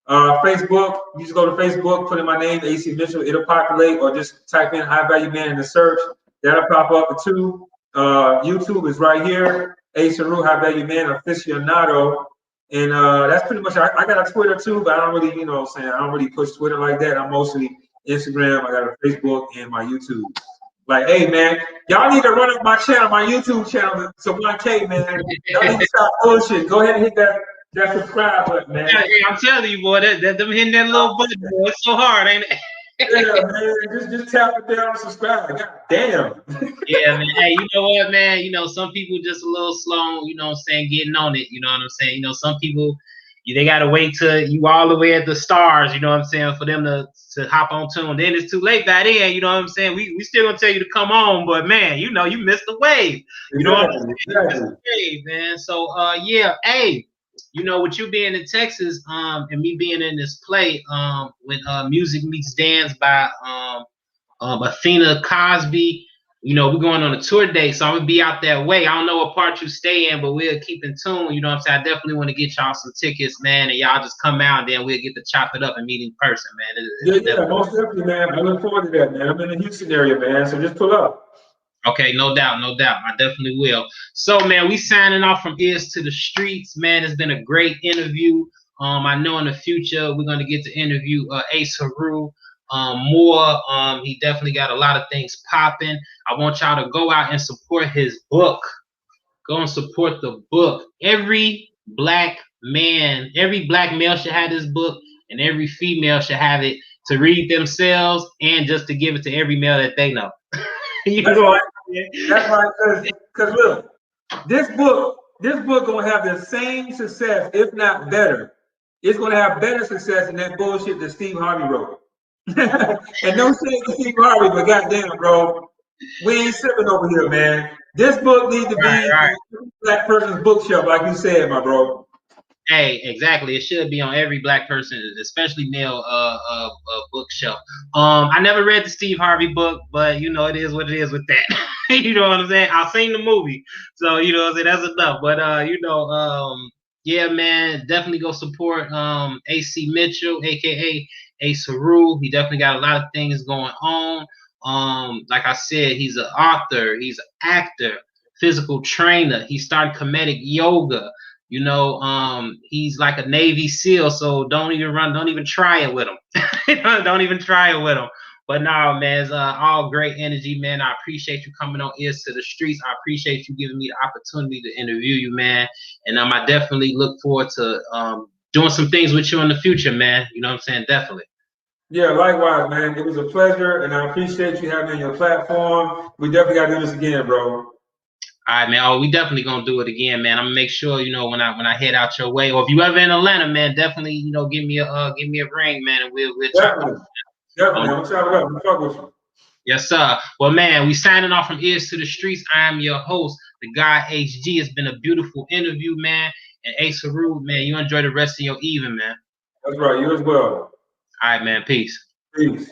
Facebook, you just go to Facebook, put in my name, Acie Mitchell, it'll populate, or just type in High Value Man in the search. That'll pop up too. YouTube is right here, Ace Heru, High Value Man Aficionado. And that's pretty much, I got a Twitter too, but I don't really, you know what I'm saying, I don't really push Twitter like that. I'm mostly Instagram, I got a Facebook and my YouTube. Like, hey man, y'all need to run up my channel, my YouTube channel to 1K, man. Y'all need to stop bullshit. Go ahead and hit that subscribe button, man. Yeah, I'm telling you, boy, that them hitting that little button, boy, it's so hard, ain't it? Yeah, man, just tap it down and subscribe. God damn. Yeah, man. Hey, you know what, man? You know, some people just a little slow, you know what I'm saying, getting on it, you know what I'm saying? You know, some people, they got to wait till you all the way at the stars, you know what I'm saying, for them to hop on tune. Then it's too late by then, you know what I'm saying? We still going to tell you to come on, but, man, you know, you missed the wave. You know what I'm saying? You missed the wave, man. So, yeah, hey. You know, with you being in Texas, and me being in this play, when Music Meets Dance by Athena Cosby, you know, we're going on a tour date, so I'm gonna be out that way. I don't know what part you stay in, but we'll keep in tune. You know what I'm saying? I definitely want to get y'all some tickets, man, and y'all just come out, and then we'll get to chop it up and meet in person, man. Yeah, most definitely, man. I look forward to that, man. I'm in the Houston area, man, so just pull up. Okay, no doubt. I definitely will. So, man, we signing off from Ears to the Streets, man. It's been a great interview. I know in the future we're going to get to interview Ace Heru more. He definitely got a lot of things popping. I want y'all to go out and support his book. Go and support the book. Every black male should have this book, and every female should have it to read themselves and just to give it to every male that they know. That's right. Because look, this book gonna have the same success, if not better. It's gonna have better success than that bullshit that Steve Harvey wrote. And no shade to Steve Harvey, but goddamn, bro, we ain't sipping over here, man. This book needs to be a black person's bookshelf, like you said, my bro. Hey, exactly. It should be on every black person, especially male, bookshelf. I never read the Steve Harvey book, but you know it is what it is with that. You know what I'm saying? I've seen the movie, so you know what I'm saying, that's enough. But yeah, man, definitely go support Acie Mitchell, aka Ace Heru. He definitely got a lot of things going on. Like I said, he's an author, he's an actor, physical trainer. He started comedic yoga. You know, he's like a Navy SEAL, so don't even try it with him. Don't even try it with him. But no, man, it's all great energy, man. I appreciate you coming on Ears to the Streets. I appreciate you giving me the opportunity to interview you, man. And I definitely look forward to doing some things with you in the future, man. You know what I'm saying? Definitely. Yeah, likewise, man. It was a pleasure, and I appreciate you having me on your platform. We definitely got to do this again, bro. All right, man. Oh, we definitely gonna do it again, man. I'm gonna make sure, you know, when I head out your way, or if you ever in Atlanta, man, definitely, you know, give me a ring, man, and we'll chop it. Definitely. Definitely. I'm excited about it. I'm fuck with you. Yes, sir. Well, man, we signing off from Ears to the Streets. I am your host, the guy HG. It's been a beautiful interview, man. And Ace Heru, man, you enjoy the rest of your evening, man. That's right. You as well. All right, man. Peace. Peace.